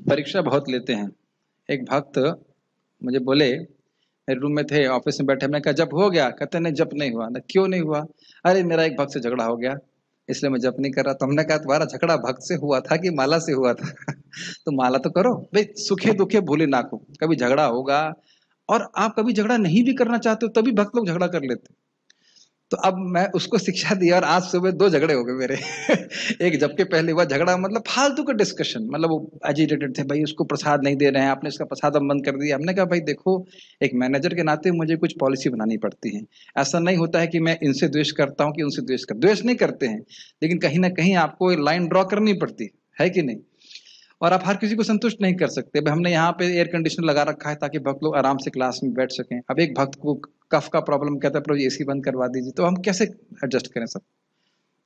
परीक्षा बहुत लेते हैं। एक भक्त मुझे बोले, मेरे रूम में थे, ऑफिस में बैठे, मैंने कहा जप हो गया? कहते नहीं जप नहीं हुआ। ना क्यों नहीं हुआ? अरे मेरा एक भक्त से झगड़ा हो गया इसलिए मैं जप नहीं कर रहा। तो हमने कहा तुम्हारा झगड़ा भक्त से हुआ था कि माला से हुआ था? तो माला तो करो भाई, सुखे दुखे भूले ना को, कभी झगड़ा होगा। और आप कभी झगड़ा नहीं भी करना चाहते हो तभी भक्त लोग झगड़ा कर लेते। तो अब मैं उसको शिक्षा दी और आज सुबह 2 झगड़े हो गए मेरे। एक जबकि पहले हुआ झगड़ा, मतलब फालतू का डिस्कशन, मतलब वो एजिटेटेड थे, भाई उसको प्रसाद नहीं दे रहे हैं, आपने इसका प्रसाद अब बंद कर दिया। हमने कहा भाई देखो, एक मैनेजर के नाते मुझे कुछ पॉलिसी बनानी पड़ती है। ऐसा नहीं होता है कि मैं इनसे द्वेष करता हूँ कि उनसे द्वेष नहीं करते हैं, लेकिन कहीं ना कहीं आपको लाइन ड्रॉ करनी पड़ती है कि नहीं। और आप हर किसी को संतुष्ट नहीं कर सकते। हमने यहाँ पे एयर कंडीशनर लगा रखा है ताकि भक्त लोग आराम से क्लास में बैठ सकें। अब एक भक्त को कफ का प्रॉब्लम, कहता है प्रभु एसी बंद करवा दीजिए, तो हम कैसे एडजस्ट करें सब,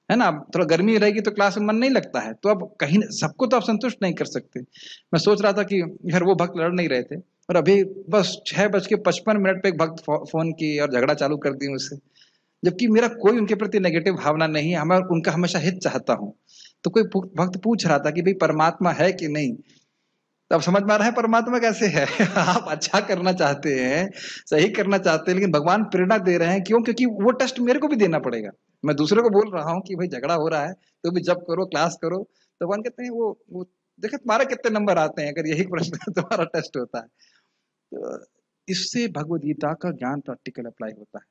है ना। अब थोड़ा गर्मी रहेगी तो क्लास में मन नहीं लगता है, तो अब कहीं सबको तो आप संतुष्ट नहीं कर सकते। मैं सोच रहा था कि यार वो भक्त लड़ नहीं रहे थे और अभी बस 6:55 पे एक भक्त फोन की और झगड़ा चालू कर दी मुझसे, जबकि मेरा कोई उनके प्रति नेगेटिव भावना नहीं है, मैं उनका हमेशा हित चाहता हूँ। तो कोई भक्त पूछ रहा था कि भाई परमात्मा है कि नहीं। तब समझ में आ रहा है परमात्मा कैसे है। आप अच्छा करना चाहते हैं, सही करना चाहते हैं, लेकिन भगवान प्रेरणा दे रहे हैं। क्यों? क्योंकि वो टेस्ट मेरे को भी देना पड़ेगा। मैं दूसरे को बोल रहा हूँ कि भाई झगड़ा हो रहा है तो भी जब करो, क्लास करो, तो भगवान कहते हैं वो देखे तुम्हारे कितने नंबर आते हैं, अगर यही प्रश्न तुम्हारा टेस्ट होता है। तो इससे भगवद गीता का ज्ञान प्रैक्टिकल अप्लाई होता है।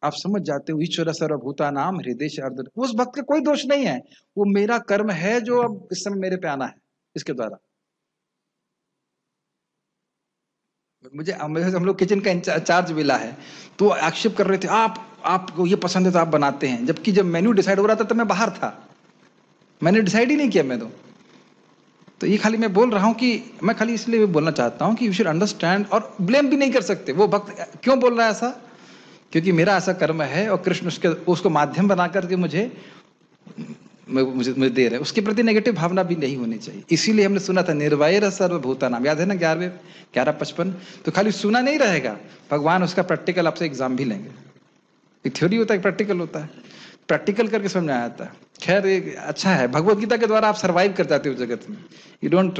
आप समझ जाते हो ईश्वर सर्वभूता नाम हृदय से अर्जुन, उस भक्त का कोई दोष नहीं है, वो मेरा कर्म है जो अब इस समय मेरे पे आना है इसके द्वारा। मुझे हम लोग किचन का इंचार्ज मिला है, तो आक्षेप कर रहे थे आपको ये पसंद है तो आप बनाते हैं, जबकि जब मेन्यू डिसाइड हो रहा था तो मैं बाहर था, मैंने डिसाइड ही नहीं किया। मैं तो ये खाली मैं बोल रहा हूँ कि मैं खाली इसलिए बोलना चाहता हूँ कि यू शुड अंडरस्टैंड, और ब्लेम भी नहीं कर सकते। वो भक्त क्यों बोल रहा है ऐसा? क्योंकि मेरा ऐसा कर्म है और कृष्ण उसको माध्यम बना करके मुझे दे रहे, उसके प्रति नेगेटिव भावना भी नहीं होनी चाहिए। इसीलिए हमने सुना था निर्वैर सर्वभूता नाम, याद है ना 11:55। तो खाली सुना नहीं रहेगा, भगवान उसका प्रैक्टिकल आपसे एग्जाम भी लेंगे। एक थ्योरी होता है, प्रैक्टिकल होता है, प्रैक्टिकल करके समझ में आता है। खैर एक अच्छा है, भगवत गीता के द्वारा आप सर्वाइव कर जाते हो जगत में, यू डोंट,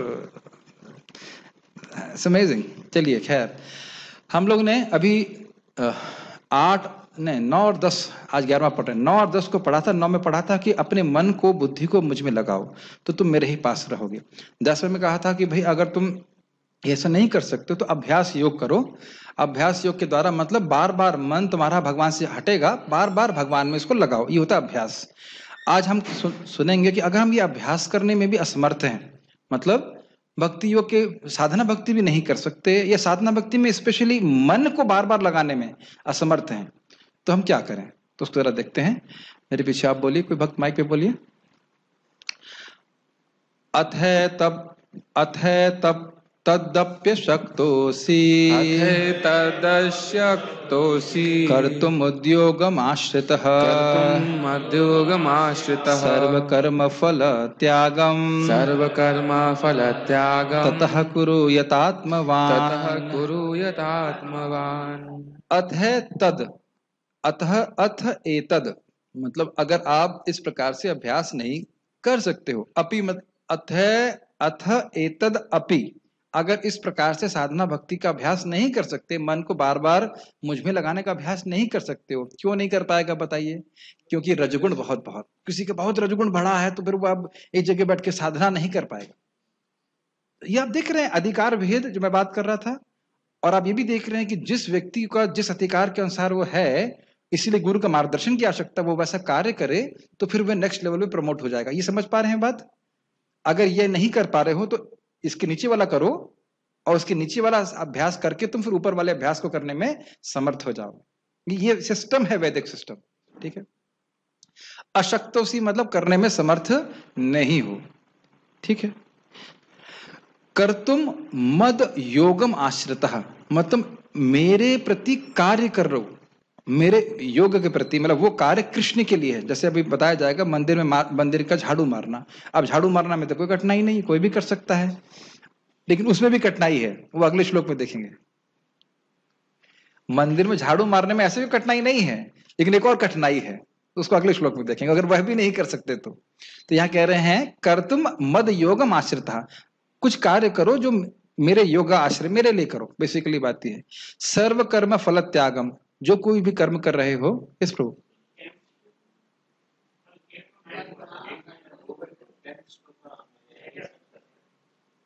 अमेजिंग। चलिए खैर, हम लोग ने अभी 9 और 10, आज 11वां पढ़ रहे हैं। 9 और 10 को पढ़ा था। 9 में पढ़ा था कि अपने मन को, बुद्धि को मुझ में लगाओ तो तुम मेरे ही पास रहोगे। 10 में कहा था कि भाई अगर तुम ऐसा नहीं कर सकते तो अभ्यास योग करो। अभ्यास योग के द्वारा मतलब बार बार मन तुम्हारा भगवान से हटेगा, बार बार भगवान में इसको लगाओ, ये होता है अभ्यास। आज हम सुनेंगे कि अगर हम ये अभ्यास करने में भी असमर्थ हैं, मतलब भक्ति योग के साधना भक्ति भी नहीं कर सकते, या साधना भक्ति में स्पेशली मन को बार बार लगाने में असमर्थ हैं, तो हम क्या करें? तो उसको जरा देखते हैं। मेरे पीछे आप बोलिए, कोई भक्त माइक पे बोलिए। अथ तब तदप्य शक्तोसी कर्तुम उद्योगमाश्रितः सर्वकर्म फल त्यागम ततः कुरु यतात्मवान्। अथ एतद मतलब अगर आप इस प्रकार से अभ्यास नहीं कर सकते हो, अपि मत अथ एतद अपि, अगर इस प्रकार से साधना भक्ति का अभ्यास नहीं कर सकते, मन को बार बार मुझ में लगाने का अभ्यास नहीं कर सकते हो, क्यों नहीं कर पाएगा बताइए? क्योंकि रजगुण बहुत किसी का बहुत रजगुण बढ़ा है, तो फिर वो अब एक जगह बैठ के साधना नहीं कर पाएगा। ये आप देख रहे हैं अधिकार भेद जो मैं बात कर रहा था, और आप ये भी देख रहे हैं कि जिस व्यक्ति का जिस अधिकार के अनुसार वो है, इसीलिए गुरु का मार्गदर्शन की आवश्यकता, वो वैसा कार्य करे तो फिर वह नेक्स्ट लेवल पे प्रमोट हो जाएगा। ये समझ पा रहे हैं बात? अगर ये नहीं कर पा रहे हो तो इसके नीचे वाला करो, और उसके नीचे वाला अभ्यास करके तुम फिर ऊपर वाले अभ्यास को करने में समर्थ हो जाओ। ये सिस्टम है, वैदिक सिस्टम, ठीक है। अशक्तोसी मतलब करने में समर्थ नहीं हो, ठीक है। कर्तुम मद योगम आश्रितः मतलब मेरे प्रति कार्य कर रहे हो, मेरे योग के प्रति, मतलब वो कार्य कृष्ण के लिए है। जैसे अभी बताया जाएगा मंदिर में मंदिर का झाड़ू मारना। अब झाड़ू मारना में तो कोई कठिनाई नहीं, कोई भी कर सकता है, लेकिन उसमें भी कठिनाई है, वो अगले श्लोक में देखेंगे। मंदिर में झाड़ू मारने में ऐसे भी कठिनाई नहीं है, लेकिन एक और कठिनाई है, उसको अगले श्लोक में देखेंगे, अगर वह भी नहीं कर सकते तो यहाँ कह रहे हैं कर्तुम मद योगम आश्रितः, कुछ कार्य करो जो मेरे योगा आश्रय मेरे लिए करो। बेसिकली बात यह है। सर्व कर्म फल त्यागम, जो कोई भी कर्म कर रहे हो, इस प्रभु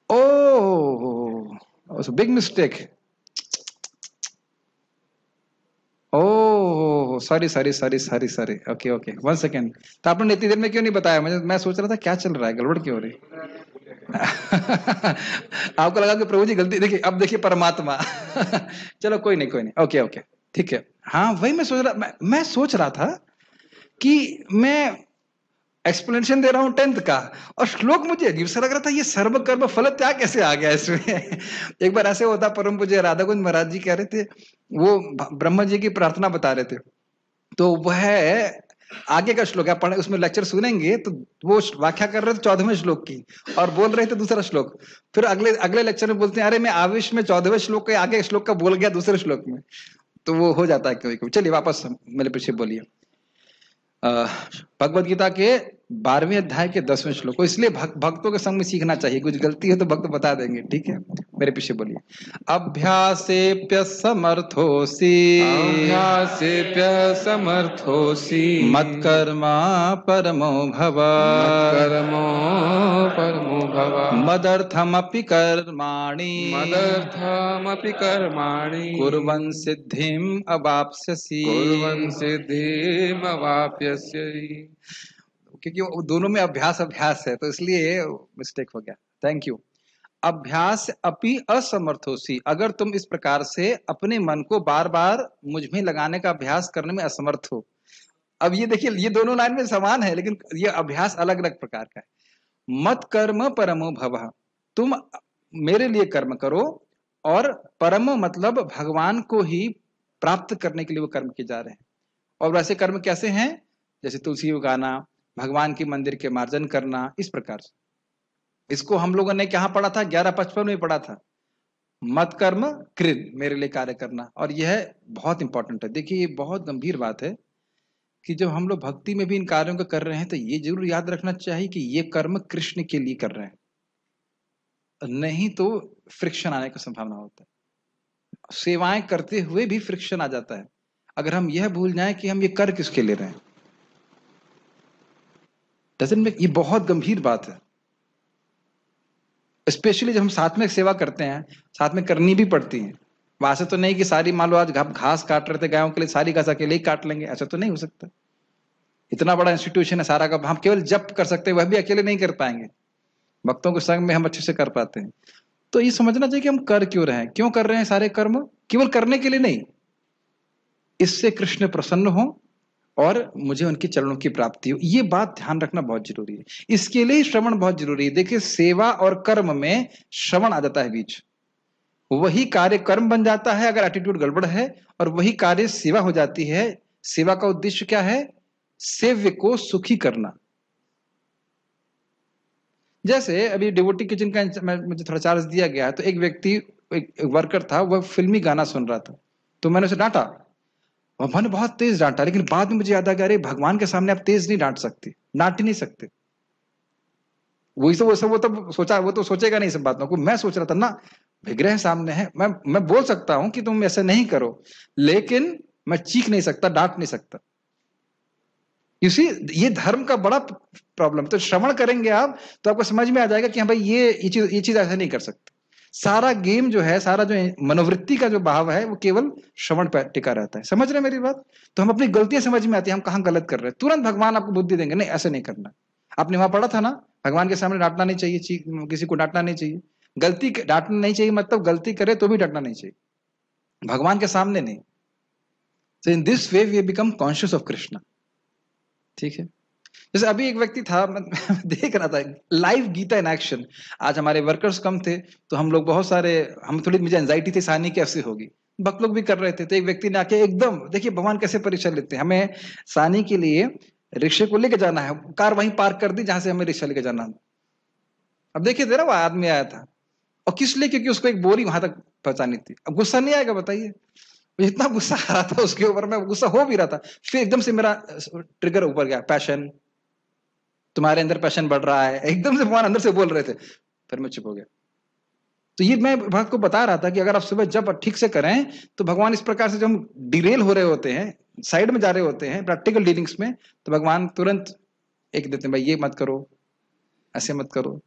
oh big mistake. Oh sorry sorry sorry sorry sorry, okay okay, one second. तो आपने इतनी देर में क्यों नहीं बताया मुझे? मैं सोच रहा था क्या चल रहा है, गड़बड़ क्यों हो रही। आपको लगा कि प्रभु जी गलती, देखिए अब देखिए परमात्मा। चलो कोई नहीं कोई नहीं, ओके ओके ठीक है। हाँ वही मैं सोच रहा, मैं सोच रहा था कि मैं एक्सप्लेनेशन दे रहा हूं 10th का, और श्लोक मुझे अजीब सा लग रहा था, ये सर्व कर्म फल त्याग कैसे आ गया इसमें। एक बार ऐसे होता, परम पूज्य राधा कुंज महाराज जी कह रहे थे, वो ब्रह्मा जी की प्रार्थना बता रहे थे, तो वह आगे का श्लोक है, पढ़े उसमें लेक्चर सुनेंगे तो वो व्याख्या कर रहे थे 14वें श्लोक की, और बोल रहे थे दूसरा श्लोक। फिर अगले अगले लेक्चर में बोलते हैं अरे मैं आवेश में 14वें श्लोक के आगे श्लोक का बोल गया दूसरे श्लोक में। तो वो हो जाता है कभी कभी। चलिए वापस मेरे पीछे बोलिए। भगवद गीता के 12वें अध्याय के 10वें श्लोक को, इसलिए भक्तों के संग में सीखना चाहिए, कुछ गलती है तो भक्त बता देंगे, ठीक है। मेरे पीछे बोलिए। अभ्यासेप्य समर्थोसी, अभ्यासेप्य समर्थोसी, मत्कर्मा परमो भव, मत्कर्मो परमो भव, मदर्थमपि कर्माणि, मदर्थमपि कर्माणि, कुर्वन् सिद्धिम् अवाप्स्यसि, कुर्वन् सिद्धिम् अवाप्स्यसि। क्योंकि वो दोनों में अभ्यास अभ्यास है, तो इसलिए मिस्टेक हो गया। Thank you. अभ्यास अपि असमर्थोसी, अगर तुम इस प्रकार से अपने मन को बार बार मुझ में लगाने का अभ्यास करने में असमर्थ हो। अब ये देखिए, ये दोनों लाइन में समान है, लेकिन ये अभ्यास अलग अलग प्रकार का है। मत कर्म परमो भवः, तुम मेरे लिए कर्म करो, और परम मतलब भगवान को ही प्राप्त करने के लिए वो कर्म किए जा रहे हैं। और वैसे कर्म कैसे हैं? जैसे तुलसी उगाना, भगवान की मंदिर के मार्जन करना, इस प्रकार से। इसको हम लोगों ने कहाँ पढ़ा था? 1155 में पढ़ा था। मत कर्म कृत, मेरे लिए कार्य करना। और यह बहुत इंपॉर्टेंट है। देखिए ये बहुत गंभीर बात है कि जब हम लोग भक्ति में भी इन कार्यों को कर रहे हैं, तो ये जरूर याद रखना चाहिए कि ये कर्म कृष्ण के लिए कर रहे हैं, नहीं तो फ्रिक्शन आने का संभावना होता है। सेवाएं करते हुए भी फ्रिक्शन आ जाता है अगर हम यह भूल जाएं कि हम ये कर किसके ले रहे हैं। डजंट मेक, ये बहुत गंभीर बात है। स्पेशली जब हम साथ में सेवा करते हैं, साथ में करनी भी पड़ती है। वहां से तो नहीं कि सारी, मान लो आज घास काट रहे थे गायों के लिए, सारी घास अकेले ही काट लेंगे, ऐसा तो नहीं हो सकता। इतना बड़ा इंस्टीट्यूशन है सारा का, हम केवल जप कर सकते हैं, वह भी अकेले नहीं कर पाएंगे। भक्तों के संग में हम अच्छे से कर पाते हैं। तो ये समझना चाहिए कि हम कर क्यों रहे हैं, क्यों कर रहे हैं सारे कर्म। केवल करने के लिए नहीं, इससे कृष्ण प्रसन्न हो और मुझे उनके चरणों की प्राप्ति हो, ये बात ध्यान रखना बहुत जरूरी है। इसके लिए श्रवण बहुत जरूरी है। देखिए सेवा और कर्म में श्रवण आ जाता है बीच, वही कार्य कर्म बन जाता है अगर एटीट्यूड गड़बड़ है, और वही कार्य सेवा हो जाती है। सेवा का उद्देश्य क्या है? सेव्य को सुखी करना। जैसे अभी डिवोटी किचन का मुझे थोड़ा चार्ज दिया गया है, तो एक व्यक्ति, एक वर्कर था, वह फिल्मी गाना सुन रहा था, तो मैंने उसे डांटा, और मैंने बहुत तेज डांटा। लेकिन बाद में मुझे याद आ गया, अरे भगवान के सामने आप तेज नहीं डांट सकते, डांट ही नहीं सकते। वो तो सोचा, वो तो सोचेगा नहीं सब बातों को। मैं सोच रहा था ना, विग्रह सामने है, मैं बोल सकता हूं कि तुम ऐसा नहीं करो, लेकिन मैं चीख नहीं सकता, डांट नहीं सकता। इसी ये धर्म का बड़ा प्रॉब्लम। तो श्रवण करेंगे आप तो आपको समझ में आ जाएगा कि हाँ भाई ये चीज ऐसा नहीं कर सकते। सारा गेम जो है, सारा जो मनोवृत्ति का जो भाव है, वो केवल श्रवण पर टिका रहता है। समझ रहे मेरी बात? तो हम अपनी गलतियां समझ में आती है, हम कहाँ गलत कर रहे हैं, तुरंत भगवान आपको बुद्धि देंगे, नहीं ऐसे नहीं करना। आपने वहां पढ़ा था ना, भगवान के सामने डांटना नहीं चाहिए, किसी को डांटना नहीं चाहिए। गलती डांटना नहीं चाहिए मतलब गलती करे तो भी डांटना नहीं चाहिए, भगवान के सामने नहीं। So in this way we become conscious of Krishna. ठीक है। जैसे अभी एक व्यक्ति था, मैं देख रहा था लाइव गीता इन एक्शन। आज हमारे वर्कर्स कम थे, तो हम लोग बहुत सारे, हम थोड़ी, मुझे एंजाइटी थी सानी कैसे होगी, भक्त लोग भी कर रहे थे। तो एक व्यक्ति ने आके एकदम, देखिए भगवान कैसे परीक्षा लेते हैं। हमें सानी के लिए रिक्शे को लेके जाना है, कार वहीं पार्क कर दी जहां से हमें रिक्शा लेके जाना। अब देखिए तेरा वो आदमी आया था, और किस लिए? क्योंकि उसको एक बोरी वहां तक पहुंचानी थी। अब गुस्सा नहीं आएगा बताइए? इतना गुस्सा आ रहा था उसके ऊपर, मैं गुस्सा हो भी रहा था। फिर एकदम से मेरा ट्रिगर ऊपर गया, पैशन, तुम्हारे अंदर पैशन बढ़ रहा है, एकदम से भगवान अंदर से बोल रहे थे। फिर मैं चुप हो गया। तो ये मैं भक्त को बता रहा था कि अगर आप सुबह जब ठीक से करें तो भगवान इस प्रकार से, जो हम डिरेल हो रहे होते हैं, साइड में जा रहे होते हैं प्रैक्टिकल डीलिंग्स में, तो भगवान तुरंत एक देते हैं, भाई ये मत करो, ऐसे मत करो।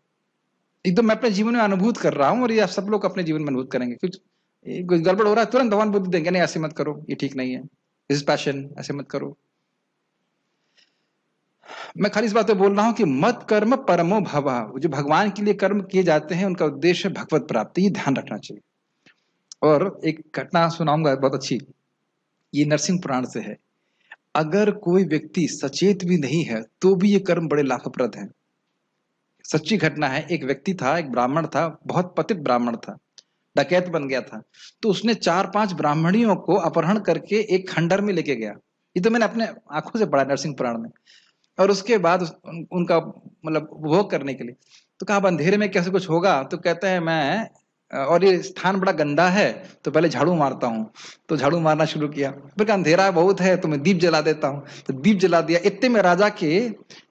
एकदम मैं अपने जीवन में अनुभूत कर रहा हूं, और ये आप सब लोग अपने जीवन में अनुभूत करेंगे। कुछ गड़बड़ हो रहा है, तुरंत भगवान बुद्धि देंगे, नहीं ऐसे मत करो, ये ठीक नहीं है, दिस इज पैशन, ऐसे मत करो। मैं खाली इस बात पे बोल रहा हूं कि मत कर्म परमो भव, जो भगवान के लिए कर्म किए जाते हैं उनका उद्देश्य भगवत प्राप्ति, ये ध्यान रखना चाहिए। और एक घटना सुनाऊंगा बहुत अच्छी, ये नरसिंह पुराण से है। अगर कोई व्यक्ति सचेत भी नहीं है तो भी ये कर्म बड़े लाभप्रद हैं। सच्ची घटना है। एक व्यक्ति था, एक ब्राह्मण था, बहुत पतित ब्राह्मण था, डकैत बन गया था। तो उसने 4-5 ब्राह्मणियों को अपहरण करके एक खंडर में लेके गया। ये तो मैंने अपने आंखों से पढ़ा नरसिंह पुराण में। और उसके बाद उनका मतलब उपभोग करने के लिए, तो कहा अब अंधेरे में कैसे कुछ होगा, तो कहते हैं मैं, और ये स्थान बड़ा गंदा है तो पहले झाड़ू मारता हूँ। तो झाड़ू मारना शुरू किया, फिर कहा अंधेरा बहुत है तो मैं दीप जला देता हूँ, तो दीप जला दिया। इतने में राजा के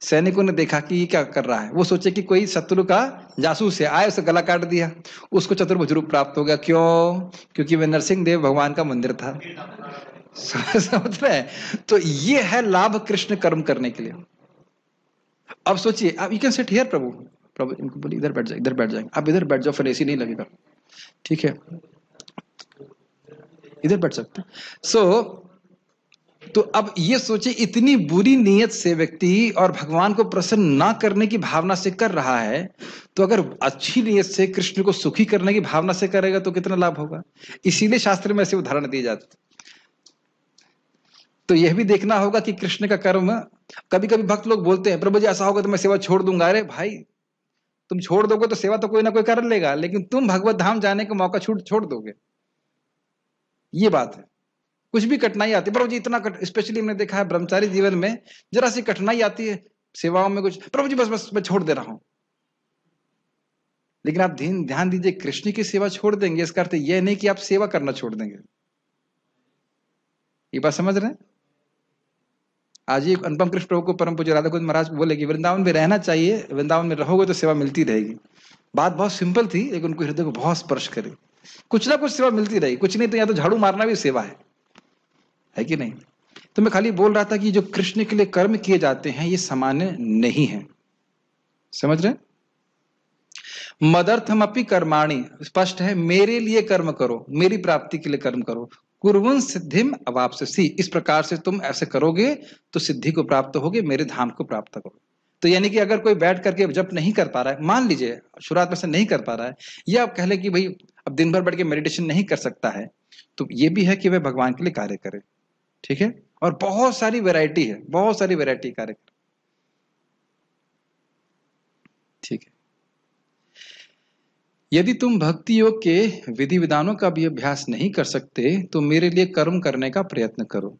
सैनिकों ने देखा कि ये क्या कर रहा है। वो सोचे कि कोई शत्रु का जासूस है, आए, उसे गला काट दिया। उसको चतुर्भुज रूप प्राप्त हो गया। क्यों? क्योंकि वह नरसिंह देव भगवान का मंदिर था। समझ रहे हैं? तो ये है लाभ कृष्ण कर्म करने के लिए। अब सोचिए, आप यू कैन सिट हियर, प्रभु प्रभु इनको बोलिए इधर बैठ जाए, इधर बैठ जाएंगे, आप इधर बैठ जाओ, फिर एसी नहीं लगेगा, ठीक है, इधर बैठ सकते। तो अब ये सोचिए, इतनी बुरी नीयत से व्यक्ति और भगवान को प्रसन्न ना करने की भावना से कर रहा है, तो अगर अच्छी नीयत से कृष्ण को सुखी करने की भावना से करेगा तो कितना लाभ होगा। इसीलिए शास्त्र में ऐसे उदाहरण दिए जाते। तो यह भी देखना होगा कि कृष्ण का कर्म, कभी कभी भक्त लोग बोलते हैं प्रभु जी ऐसा होगा तो मैं सेवा छोड़ दूंगा। अरे भाई, तुम छोड़ दोगे तो सेवा तो कोई ना कोई कर लेगा, लेकिन तुम भगवत धाम जाने का मौका छोड़ दोगे। ये बात है। कुछ भी कठिनाई आती है, प्रभु जी इतना स्पेशली हमने देखा है ब्रह्मचारी जीवन में, जरा सी कठिनाई आती है सेवाओं में, कुछ प्रभु जी बस बस मैं छोड़ दे रहा हूं। लेकिन आप ध्यान दीजिए, कृष्ण की सेवा छोड़ देंगे इसका अर्थ यह नहीं कि आप सेवा करना छोड़ देंगे। ये बात समझ रहे हैं? आज ही अनुपम कृष्ण प्रभु को परम पूज्य राधा गोविंद महाराज बोले कि वृंदावन में रहना चाहिए, वृंदावन में रहोगे तो सेवा मिलती रहेगी। बात बहुत सिंपल थी, लेकिन उनको हृदय को बहुत स्पर्श करे। कुछ ना कुछ सेवा मिलती रहेगी, कुछ नहीं तो या तो झाड़ू मारना भी सेवा है कि नहीं? तो मैं खाली बोल रहा था कि जो कृष्ण के लिए कर्म किए जाते हैं ये सामान्य नहीं है। समझ रहे? मदर्थमपि कर्माणि, स्पष्ट है, मेरे लिए कर्म करो, मेरी प्राप्ति के लिए कर्म करो। कुर्वन् सिद्धिम अवाप्स्यसि, इस प्रकार से तुम ऐसे करोगे तो सिद्धि को प्राप्त होगे, मेरे धाम को प्राप्त करो। तो यानी कि अगर कोई बैठ करके जप नहीं कर पा रहा है, मान लीजिए शुरुआत में से नहीं कर पा रहा है, या आप कह ले कि भाई अब दिन भर बैठ के मेडिटेशन नहीं कर सकता है, तो ये भी है कि वह भगवान के लिए कार्य करे। ठीक है? और बहुत सारी वैरायटी है, बहुत सारी वैरायटी कार्य। ठीक है। यदि तुम भक्ति योग के विधि विधानों का भी अभ्यास नहीं कर सकते तो मेरे लिए कर्म करने का प्रयत्न करो,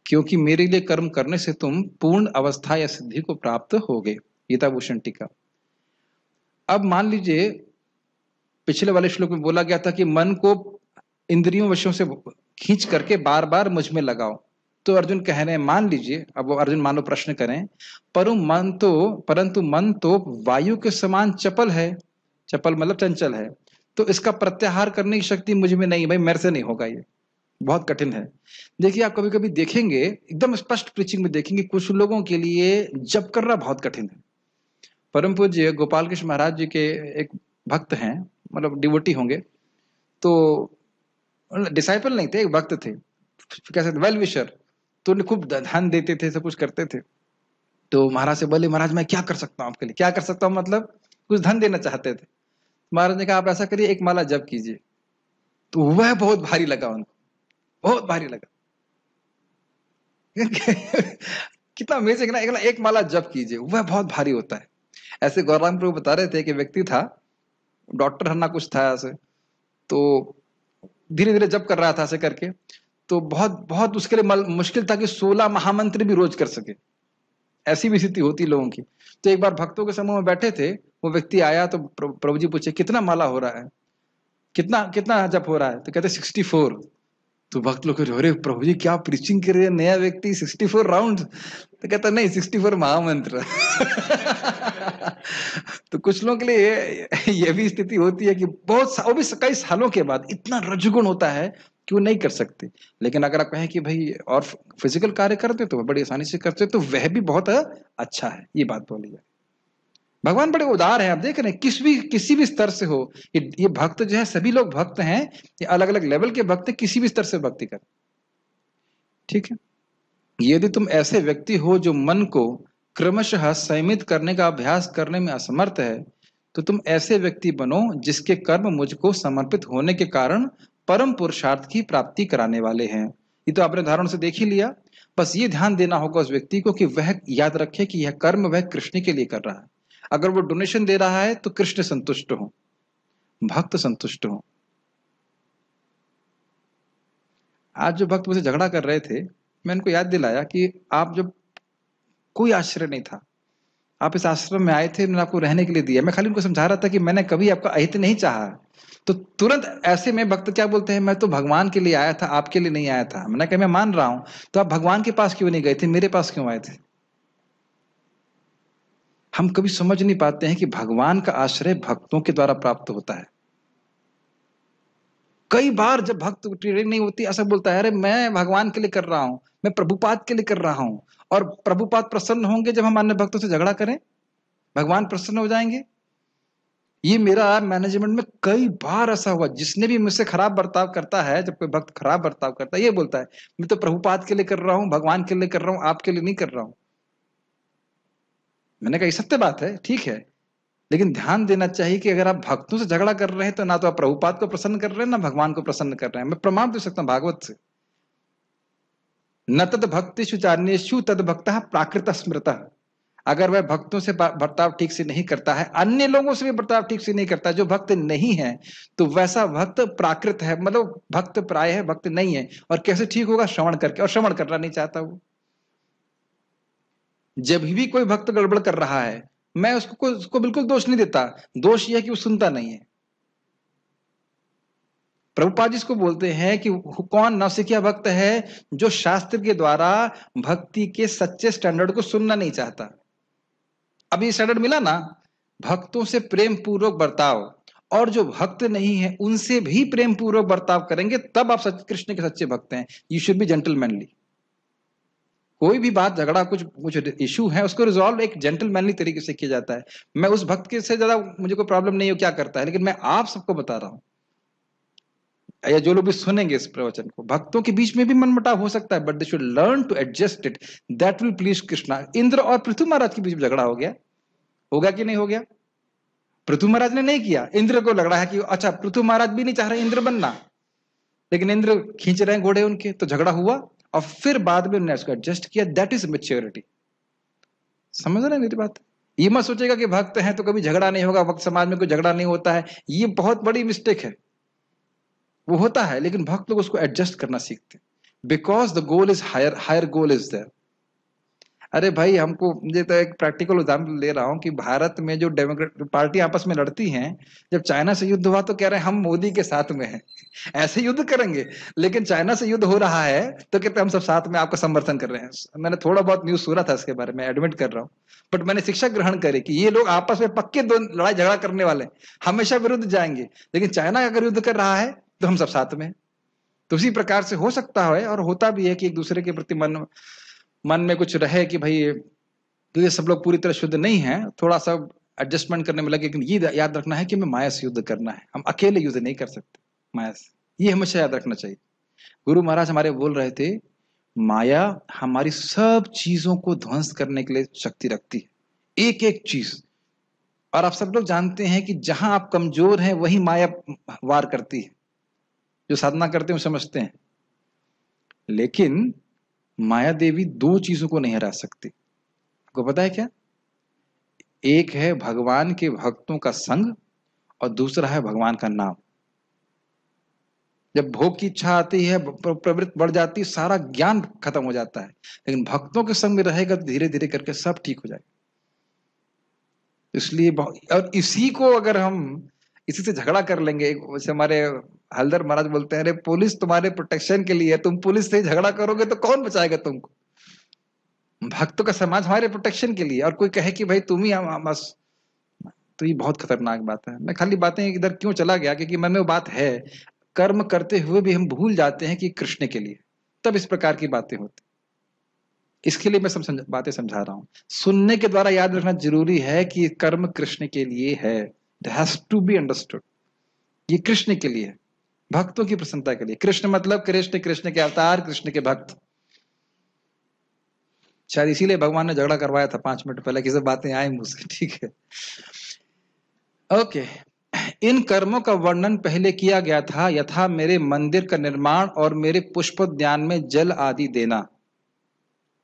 क्योंकि मेरे लिए कर्म करने से तुम पूर्ण अवस्था या सिद्धि को प्राप्त होगे। गीताभूषण टीका। अब मान लीजिए पिछले वाले श्लोक में बोला गया था कि मन को इंद्रियों वशों से खींच करके बार बार मुझ में लगाओ। तो अर्जुन कह रहे हैं, मान लीजिए, अब वो अर्जुन मानो प्रश्न करें, परंतु मन तो वायु के समान चपल है, चपल मतलब चंचल है, तो इसका प्रत्याहार करने की शक्ति मुझ में नहीं, भाई मेरे से नहीं होगा, ये बहुत कठिन है। देखिए, आप कभी कभी देखेंगे, एकदम स्पष्ट प्रीचिंग में देखेंगे, कुछ लोगों के लिए जप करना बहुत कठिन है। परम पूज्य गोपाल कृष्ण महाराज जी के एक भक्त हैं, मतलब डिवोटी होंगे, तो डिसाइपल नहीं थे, एक भक्त थे, कैसे वेल विशर, तो उन्हें खूब ध्यान देते थे, सब कुछ करते थे। तो महाराज से बोले, महाराज मैं क्या कर सकता हूँ आपके लिए? क्या कर सकता हूँ मतलब कुछ धन देना चाहते थे। महाराज ने कहा आप ऐसा करिए, एक माला जप कीजिए। तो वह बहुत भारी लगा उनको, बहुत भारी लगा। कितना अमेजिंग ना, एक माला जप कीजिए, वह बहुत भारी होता है। ऐसे गौरांग प्रभु बता रहे थे कि व्यक्ति था, डॉक्टर हरना कुछ था ऐसे, तो धीरे धीरे जप कर रहा था ऐसे करके, तो बहुत बहुत उसके लिए मुश्किल था कि 16 महामंत्र भी रोज कर सके, ऐसी भी स्थिति होती लोगों की। तो एक बार भक्तों के समूह में बैठे थे, वो व्यक्ति आया, तो प्रभु जी पूछे कितना माला हो रहा है, कितना कितना जप हो रहा है? तो कहते 64। तो भक्त लोग अरे प्रभु जी क्या प्रीचिंग कर रहे हैं, नया व्यक्ति 64 राउंड। तो कहता नहीं 64 महामंत्र। तो कुछ लोगों के लिए ये भी स्थिति होती है कि वो भी कई सालों के बाद इतना रजोगुण होता है कि वो नहीं कर सकते। लेकिन अगर आप कहें कि भाई और फिजिकल कार्य करते तो बड़ी आसानी से करते, तो वह भी बहुत अच्छा है, ये बात बोली जाए। भगवान बड़े उदार हैं, आप देख रहे हैं किसी भी स्तर से हो, ये भक्त जो है सभी लोग भक्त हैं, ये अलग अलग लेवल के भक्त हैं, किसी भी स्तर से भक्ति कर। ठीक है, यदि तुम ऐसे व्यक्ति हो जो मन को क्रमशः संयमित करने का अभ्यास करने में असमर्थ है, तो तुम ऐसे व्यक्ति बनो जिसके कर्म मुझको समर्पित होने के कारण परम पुरुषार्थ की प्राप्ति कराने वाले हैं। ये तो आपने उदाहरण से देख ही लिया। बस ये ध्यान देना होगा उस व्यक्ति को कि वह याद रखे कि यह कर्म वह कृष्ण के लिए कर रहा है। अगर वो डोनेशन दे रहा है तो कृष्ण संतुष्ट हो, भक्त संतुष्ट हो। आज जो भक्त मुझे झगड़ा कर रहे थे, मैं उनको याद दिलाया कि आप जब कोई आश्रय नहीं था, आप इस आश्रम में आए थे, मैंने आपको रहने के लिए दिया। मैं खाली उनको समझा रहा था कि मैंने कभी आपका अहित नहीं चाहा। तो तुरंत ऐसे में भक्त क्या बोलते हैं, मैं तो भगवान के लिए आया था, आपके लिए नहीं आया था। मैंने कहा मैं मान रहा हूं, तो आप भगवान के पास क्यों नहीं गए थे, मेरे पास क्यों आए थे? हम कभी समझ नहीं पाते हैं कि भगवान का आश्रय भक्तों के द्वारा प्राप्त होता है। कई बार जब भक्त ट्रेनिंग नहीं होती, ऐसा बोलता है अरे मैं भगवान के लिए कर रहा हूं, मैं प्रभुपाद के लिए कर रहा हूं, और प्रभुपाद प्रसन्न होंगे जब हम अन्य भक्तों से झगड़ा करें, भगवान प्रसन्न हो जाएंगे। ये मेरा मैनेजमेंट में कई बार ऐसा हुआ, जिसने भी मुझसे खराब बर्ताव करता है, जब कोई भक्त खराब बर्ताव करता है, ये बोलता है मैं तो प्रभुपाद के लिए कर रहा हूं, भगवान के लिए कर रहा हूं, आपके लिए नहीं कर रहा हूं। मैंने कहा ये सत्य बात है, ठीक है, लेकिन ध्यान देना चाहिए कि अगर आप भक्तों से झगड़ा कर रहे हैं तो ना तो आप प्रभुपाद को प्रसन्न कर रहे हैं, ना भगवान को प्रसन्न कर रहे हैं। मैं प्रमाण दे सकता हूं भागवत से, न तद भक्तिषु चान्येषु तद भक्तः प्राकृत स्मृतः। अगर वह भक्तों से बर्ताव ठीक से नहीं करता है, अन्य लोगों से भी बर्ताव ठीक से नहीं करता, जो भक्त नहीं है, तो वैसा भक्त प्राकृत है, मतलब भक्त प्राय है, भक्त नहीं है। और कैसे ठीक होगा? श्रवण करके, और श्रवण करना नहीं चाहता वो। जब भी कोई भक्त गड़बड़ कर रहा है, मैं उसको बिल्कुल दोष नहीं देता, दोष यह है कि वो सुनता नहीं है। प्रभुपाद जी इसको बोलते हैं कि कौन नौसिखिया भक्त है, जो शास्त्र के द्वारा भक्ति के सच्चे स्टैंडर्ड को सुनना नहीं चाहता। अब ये स्टैंडर्ड मिला ना, भक्तों से प्रेम पूर्वक बर्ताव, और जो भक्त नहीं है उनसे भी प्रेम पूर्वक बर्ताव करेंगे, तब आप कृष्ण के सच्चे भक्त हैं। You should be gentlemanly. कोई भी बात, झगड़ा, कुछ इशू है, उसको रिजॉल्व एक जेंटलमैनली तरीके से किया जाता है। मैं उस भक्त के से ज्यादा मुझे कोई प्रॉब्लम नहीं हो क्या करता है, लेकिन मैं आप सबको बता रहा हूं, या जो लोग भी सुनेंगे इस प्रवचन को, भक्तों के बीच में भी मनमुटाव हो सकता है, but they should learn to adjust it, that will please Krishna. Indra और पृथु महाराज के बीच में झगड़ा हो गया, होगा कि नहीं हो गया? पृथु महाराज ने नहीं किया, इंद्र को लग रहा है कि अच्छा पृथु महाराज भी नहीं चाह रहे इंद्र बनना, लेकिन इंद्र खींच रहे हैं घोड़े उनके, तो झगड़ा हुआ, और फिर बाद में उन्होंने उसको एडजस्ट किया। That is maturity. समझ रहे हैं मेरी बात? ये मत सोचेगा कि भक्त है तो कभी झगड़ा नहीं होगा, भक्त समाज में कोई झगड़ा नहीं होता है, ये बहुत बड़ी मिस्टेक है। वो होता है, लेकिन भक्त लोग उसको एडजस्ट करना सीखते हैं, because the goal is higher, higher goal is there. अरे भाई, हमको, मुझे तो एक प्रैक्टिकल उदाहरण ले रहा हूं कि भारत में जो डेमोक्रेट पार्टी आपस में लड़ती हैं, जब चाइना से युद्ध हुआ तो कह रहे हैं हम मोदी के साथ में हैं, ऐसे युद्ध करेंगे। लेकिन चाइना से युद्ध हो रहा है तो कहते हैं हम सब साथ में आपका समर्थन कर रहे हैं। मैंने थोड़ा बहुत न्यूज सुना था इसके बारे में, एडमिट कर रहा हूँ, बट मैंने शिक्षा ग्रहण करी कि ये लोग आपस में पक्के दो लड़ाई झगड़ा करने वाले, हमेशा विरुद्ध जाएंगे, लेकिन चाइना अगर युद्ध कर रहा है तो हम सब साथ में। तो उसी प्रकार से हो सकता है, और होता भी है, कि एक दूसरे के प्रति मन में कुछ रहे कि भाई तो ये सब लोग पूरी तरह शुद्ध नहीं है, थोड़ा सा एडजस्टमेंट करने में लगे। लेकिन ये याद रखना है कि हमें माया से युद्ध करना है, हम अकेले युद्ध नहीं कर सकते माया से, ये हमेशा याद रखना चाहिए। गुरु महाराज हमारे बोल रहे थे, माया हमारी सब चीजों को ध्वंस करने के लिए शक्ति रखती है, एक एक चीज। और आप सब लोग जानते हैं कि जहां आप कमजोर हैं वही माया वार करती है। जो साधना करते हैं वो समझते हैं, लेकिन माया देवी दो चीजों को नहीं हरा सकती। आपको पता है क्या? एक है भगवान के भक्तों का संग, और दूसरा है भगवान का नाम। जब भोग की इच्छा आती है, प्रवृत्ति बढ़ जाती है, सारा ज्ञान खत्म हो जाता है। लेकिन भक्तों के संग में रहेगा तो धीरे धीरे करके सब ठीक हो जाएगा। इसलिए और इसी को अगर हम इसी से झगड़ा कर लेंगे, जैसे हमारे हल्दर महाराज बोलते हैं, अरे पुलिस तुम्हारे प्रोटेक्शन के लिए है, तुम पुलिस से झगड़ा करोगे तो कौन बचाएगा तुमको? भक्तों का समाज हमारे प्रोटेक्शन के लिए, और कोई कहे कि भाई तुम ही बस, तो ये बहुत खतरनाक बात है। मैं खाली बातें इधर क्यों चला गया, क्योंकि मन में वो बात है, कर्म करते हुए भी हम भूल जाते हैं कि कृष्ण के लिए, तब इस प्रकार की बातें होती। इसके लिए मैं सब बातें समझा रहा हूं। सुनने के द्वारा याद रखना जरूरी है कि कर्म कृष्ण के लिए है, it has to be understood. ये कृष्ण के लिए है, भक्तों की प्रसन्नता के लिए। कृष्ण मतलब कृष्ण, कृष्ण के अवतार, कृष्ण के भक्त। शायद इसीलिए भगवान ने झगड़ा करवाया था 5 मिनट पहले, कि सब बातें आए मुंह से, ठीक है। ओके, इन कर्मों का वर्णन पहले किया गया था, यथा मेरे मंदिर का निर्माण और मेरे पुष्पोद्यान में जल आदि देना।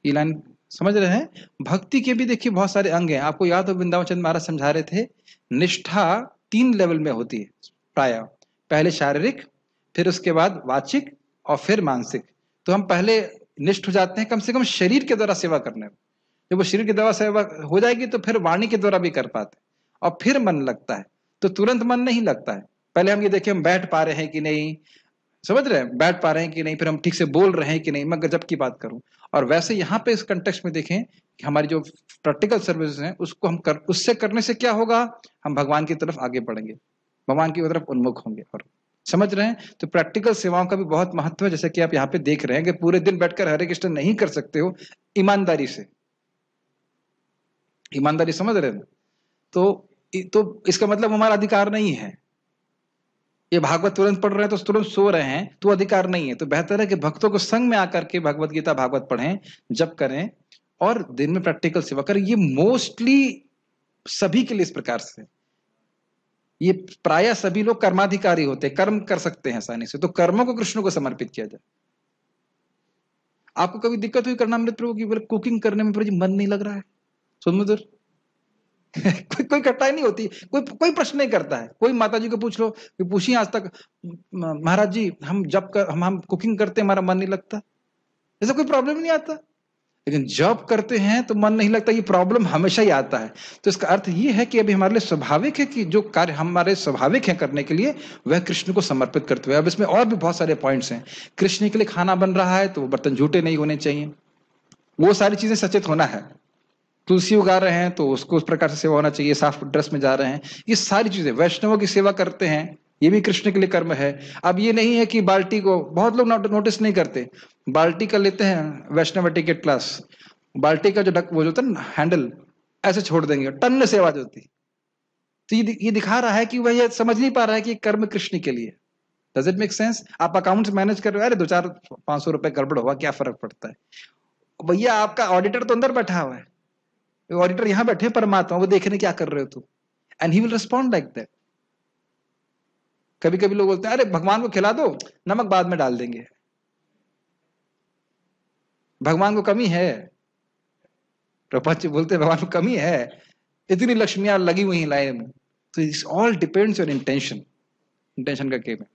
ये लाइन समझ रहे हैं? भक्ति के भी देखिए बहुत सारे अंग हैं। आपको याद हो वृंदावन चंद्र महाराज समझा रहे थे, निष्ठा 3 लेवल में होती है प्राय। पहले शारीरिक, फिर उसके बाद वाचिक, और फिर मानसिक। तो हम पहले निष्ठ हो जाते हैं कम से कम शरीर के द्वारा सेवा करने में। जब वो शरीर के द्वारा सेवा हो जाएगी तो फिर वाणी के द्वारा भी कर पाते, और फिर मन लगता है। तो तुरंत मन नहीं लगता है। पहले हम ये देखें हम बैठ पा रहे हैं कि नहीं, समझ रहे हैं, बैठ पा रहे हैं कि नहीं, फिर हम ठीक से बोल रहे हैं कि नहीं। मैं गजब की बात करूं। और वैसे यहाँ पे इस कंटेक्स्ट में देखें कि हमारी जो प्रैक्टिकल सर्विसेज हैं उसको हम उससे करने से क्या होगा, हम भगवान की तरफ आगे बढ़ेंगे, भगवान की तरफ उन्मुख होंगे। और समझ रहे हैं? तो प्रैक्टिकल सेवाओं का भी बहुत महत्व है। जैसे कि आप यहाँ पे देख रहे हैं कि पूरे दिन बैठकर हरे कृष्ण नहीं कर सकते हो ईमानदारी से, ईमानदारी समझ रहे हैं? तो इसका मतलब हमारा अधिकार नहीं है। ये भागवत तुरंत पढ़ रहे हैं तो तुरंत सो रहे हैं तो अधिकार नहीं है। तो बेहतर है कि भक्तों को संग में आकर के भगवत गीता भागवत पढ़ें, जप करें, और दिन में प्रैक्टिकल सेवा करें। ये मोस्टली सभी के लिए इस प्रकार से, ये प्राय सभी लोग कर्माधिकारी होते हैं, कर्म कर सकते हैं आसानी से। तो कर्मों को कृष्ण को समर्पित किया जाए। आपको कभी दिक्कत हुई करना अमृत प्रभु की, बोले कुकिंग करने में प्रभु जी मन नहीं लग रहा है, समुद्र कोई कठिनाई नहीं होती, कोई प्रश्न नहीं करता है। कोई माता जी को पूछ लो, पूछिए आज तक, महाराज जी हम जब कर हम कुकिंग करते हैं हमारा मन नहीं लगता, ऐसा कोई प्रॉब्लम नहीं आता। लेकिन जब करते हैं तो मन नहीं लगता, ये प्रॉब्लम हमेशा ही आता है। तो इसका अर्थ ये है कि अभी हमारे लिए स्वाभाविक है कि जो कार्य हमारे स्वाभाविक है करने के लिए, वह कृष्ण को समर्पित करते हुए। अब इसमें और भी बहुत सारे पॉइंट्स हैं। कृष्ण के लिए खाना बन रहा है तो बर्तन झूठे नहीं होने चाहिए, वो सारी चीजें सचेत होना है। तुलसी उगा रहे हैं तो उसको उस प्रकार से सेवा होना चाहिए, साफ ड्रेस में जा रहे हैं, ये सारी चीजें। वैष्णवों की सेवा करते हैं, ये भी कृष्ण के लिए कर्म है। अब ये नहीं है कि बाल्टी को, बहुत लोग नोटिस नहीं करते, बाल्टी का लेते हैं वैष्णव टिकट क्लास, बाल्टी का जो वो जो होता है ना हैंडल, ऐसे छोड़ देंगे, टन सेवा जो होती। तो ये दिखा रहा है कि वह ये समझ नहीं पा रहा है कि कर्म कृष्ण के लिए। Does it make sense? आप अकाउंट्स मैनेज कर रहे हो, अरे 2-4-500 रुपए गड़बड़ हुआ, क्या फर्क पड़ता है? भैया आपका ऑडिटर तो अंदर बैठा हुआ है, ऑडिटर यहां बैठे परमात्मा, वो देख रहे क्या कर रहे हो तुम, and he will respond like that. कभी कभी लोग बोलते हैं अरे भगवान को खिला दो, नमक बाद में डाल देंगे। भगवान को कमी है, प्रभुपाद जी बोलते हैं भगवान को कमी है, इतनी लक्ष्मियां लगी हुई लाइन में। तो it's all depends on intention, intention का गेम है।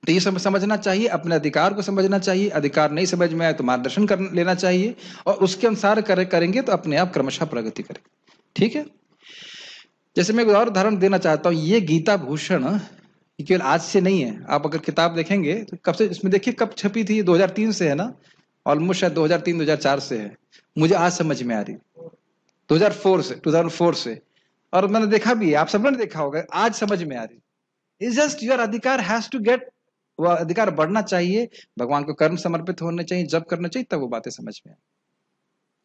तो ये समझना चाहिए, अपने अधिकार को समझना चाहिए। अधिकार नहीं समझ में आए तो मार्गदर्शन कर लेना चाहिए, और उसके अनुसार करेंगे तो अपने आप क्रमशः प्रगति करेंगे। ठीक है? जैसे मैं एक और उदाहरण देना चाहता हूं, ये गीता भूषण केवल आज से नहीं है। आप अगर किताब देखेंगे तो कब से, इसमें देखिए कब छपी थी, 2003 से है ना, ऑलमोस्ट शायद 2003-2004 से है। मुझे आज समझ में आ रही 2004 से, और मैंने देखा भी है, आप सबने देखा होगा, आज समझ में आ रही। इट्स जस्ट योर अधिकार हैज टू गेट, वह अधिकार बढ़ना चाहिए, भगवान को कर्म समर्पित होने चाहिए, जब करना चाहिए, तब वो बातें समझ में आए।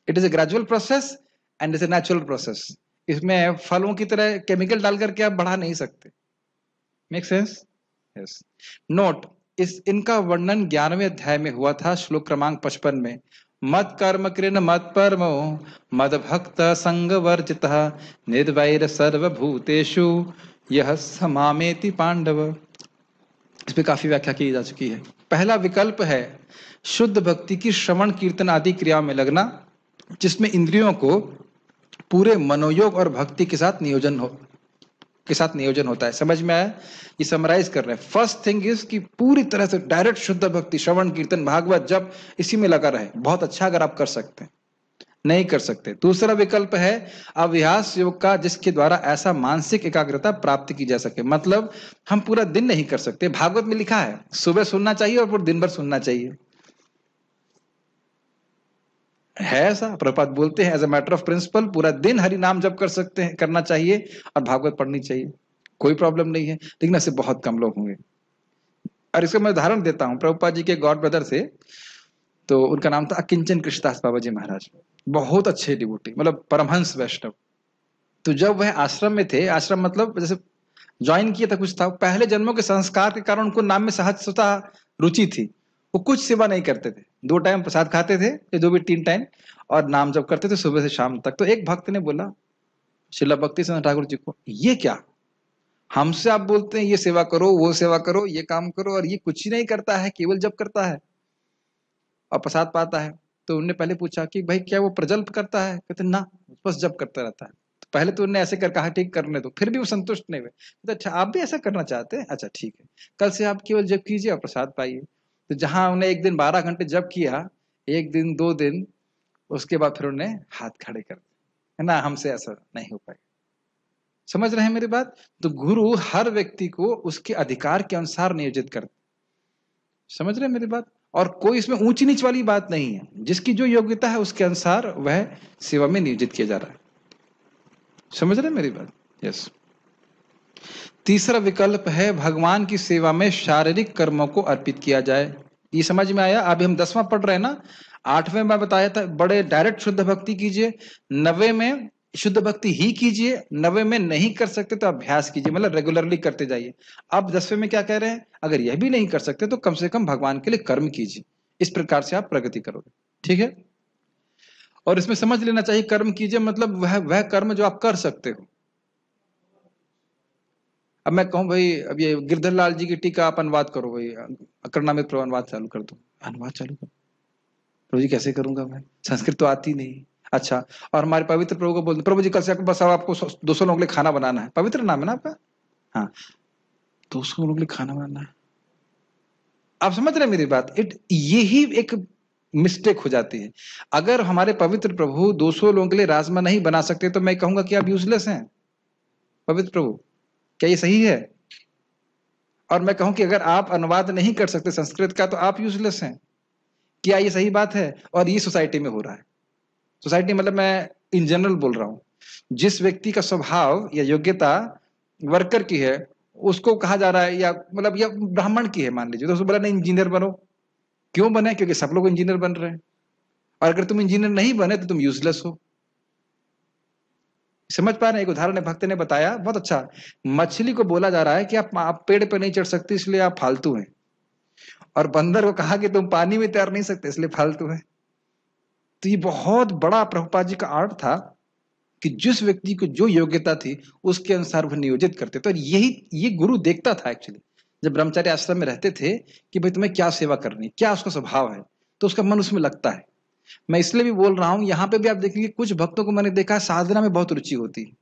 It is a gradual process and is a natural process. इसमें फलों की तरह केमिकल डाल करके आप बढ़ा नहीं सकते। Make sense? यस। नोट, इनका वर्णन 11वें अध्याय में हुआ था, श्लोक क्रमांक 55 में। मत कर्म कृन मत परमो मद भक्त संग वर्जितः निर्वैर सर्वभूतेषु यह समामेति पांडव। इस पे काफी व्याख्या की जा चुकी है। पहला विकल्प है शुद्ध भक्ति की श्रवण कीर्तन आदि क्रिया में लगना, जिसमें इंद्रियों को पूरे मनोयोग और भक्ति के साथ नियोजन होता है। समझ में आया? ये समराइज कर रहे हैं। फर्स्ट थिंग इज कि पूरी तरह से डायरेक्ट शुद्ध भक्ति, श्रवण कीर्तन भागवत जब इसी में लगा रहे, बहुत अच्छा अगर आप कर सकते हैं। नहीं कर सकते। दूसरा विकल्प है अभ्यास योग का, जिसके द्वारा ऐसा मानसिक एकाग्रता प्राप्त की जा सके। मतलब हम पूरा दिन नहीं कर सकते। भागवत में लिखा है सुबह सुनना चाहिए और पूरे दिन भर सुनना चाहिए, है ऐसा। प्रभुपाद बोलते हैं as a matter of principle पूरा दिन हरि नाम जप कर सकते हैं, करना चाहिए और भागवत पढ़नी चाहिए, कोई प्रॉब्लम नहीं है। लेकिन ऐसे बहुत कम लोग होंगे। और इसका मैं उदाहरण देता हूं प्रभुपाद जी के गॉड ब्रदर से। तो उनका नाम था अकिंचन कृष्णदास बाबा जी महाराज, बहुत अच्छे डिवोटी, मतलब परमहंस वैष्णव। तो जब वह आश्रम में थे, आश्रम मतलब जैसे ज्वाइन किया था कुछ था, पहले जन्मों के संस्कार के कारण उनको नाम में सहजता रुचि थी। वो कुछ सेवा नहीं करते थे, 2 टाइम प्रसाद खाते थे या जो भी 3 टाइम, और नाम जप करते थे सुबह से शाम तक। तो एक भक्त ने बोला श्रीला भक्ति सिंह ठाकुर जी को, ये क्या, हमसे आप बोलते हैं ये सेवा करो, वो सेवा करो, ये काम करो, और ये कुछ ही नहीं करता है, केवल जप करता है और प्रसाद पाता है। तो उनने पहले पूछा कि भाई क्या वो प्रजल्प करता है? कहते ना, बस जप करता रहता है। तो पहले तो उन्होंने ऐसे कर कहा ठीक करने दो, फिर भी वो संतुष्ट नहीं हुए। तो अच्छा आप भी ऐसा करना चाहते हैं, अच्छा ठीक है, कल से आप केवल जप कीजिए और प्रसाद पाइए। तो जहां उन्हें एक दिन 12 घंटे जप किया, एक दिन 2 दिन, उसके बाद फिर उन्हें हाथ खड़े कर दिए, है ना, हमसे ऐसा नहीं हो पाएगा। समझ रहे हैं मेरी बात? तो गुरु हर व्यक्ति को उसके अधिकार के अनुसार नियोजित करते। समझ रहे हैं मेरी बात? और कोई इसमें ऊंची नीच वाली बात नहीं है, जिसकी जो योग्यता है उसके अनुसार वह सेवा में नियोजित किया जा रहा है। समझ रहे हैं मेरी बात? यस। तीसरा विकल्प है भगवान की सेवा में शारीरिक कर्मों को अर्पित किया जाए। ये समझ में आया? अभी हम 10वां पढ़ रहे हैं ना, 8वें में बताया था बड़े डायरेक्ट शुद्ध भक्ति कीजिए, 9वें में शुद्ध भक्ति ही कीजिए, 9वें में नहीं कर सकते तो अभ्यास कीजिए, मतलब रेगुलरली करते जाइए। अब 10वें में क्या कह रहे हैं, अगर यह भी नहीं कर सकते तो कम से कम भगवान के लिए कर्म कीजिए। इस प्रकार से आप प्रगति करोगे, ठीक है। और इसमें समझ लेना चाहिए कर्म कीजिए मतलब वह कर्म जो आप कर सकते हो। अब मैं कहूं भाई अब ये गिरधर लाल जी की टीका आप अनुवाद करो, भाई अकरणामृत प्रभु अनुवाद चालू कर दो, अनुवाद चालू करो। प्रभु जी कैसे करूंगा मैं, संस्कृत तो आती नहीं। अच्छा, और हमारे पवित्र प्रभु को बोलते प्रभु जी कल से बस अब आपको 200 लोगों के लिए खाना बनाना है, पवित्र नाम है ना आपका, हाँ 200 लोगों के लिए खाना बनाना है। आप समझ रहे हैं मेरी बात? यही एक मिस्टेक हो जाती है। अगर हमारे पवित्र प्रभु 200 लोगों के लिए राजमा नहीं बना सकते तो मैं कहूंगा कि आप यूजलेस हैं पवित्र प्रभु, क्या ये सही है? और मैं कहूं कि अगर आप अनुवाद नहीं कर सकते संस्कृत का तो आप यूजलेस हैं, क्या ये सही बात है? और ये सोसाइटी में हो रहा है। सोसाइटी मतलब मैं इन जनरल बोल रहा हूं, जिस व्यक्ति का स्वभाव या योग्यता वर्कर की है उसको कहा जा रहा है, या मतलब या ब्राह्मण की है मान लीजिए, तो उसको बोला नहीं इंजीनियर बनो। क्यों बने? क्योंकि सब लोग इंजीनियर बन रहे हैं, और अगर तुम इंजीनियर नहीं बने तो तुम यूजलेस हो। समझ पा रहे हैं? एक उदाहरण भक्त ने बताया बहुत अच्छा, मछली को बोला जा रहा है कि आप पेड़ पे नहीं चढ़ सकते इसलिए आप फालतू हैं, और बंदर को कहा कि तुम पानी में तैर नहीं सकते इसलिए फालतू है। तो ये बहुत बड़ा प्रभुपाद जी का आर्ट था कि जिस व्यक्ति को जो योग्यता थी उसके अनुसार वह नियोजित करते। तो यही ये गुरु देखता था एक्चुअली, जब ब्रह्मचारी आश्रम में रहते थे कि भाई तुम्हें क्या सेवा करनी, क्या उसका स्वभाव है, तो उसका मन उसमें लगता है। मैं इसलिए भी बोल रहा हूं, यहां पे भी आप देखेंगे कुछ भक्तों को मैंने देखा है साधना में बहुत रुचि होती है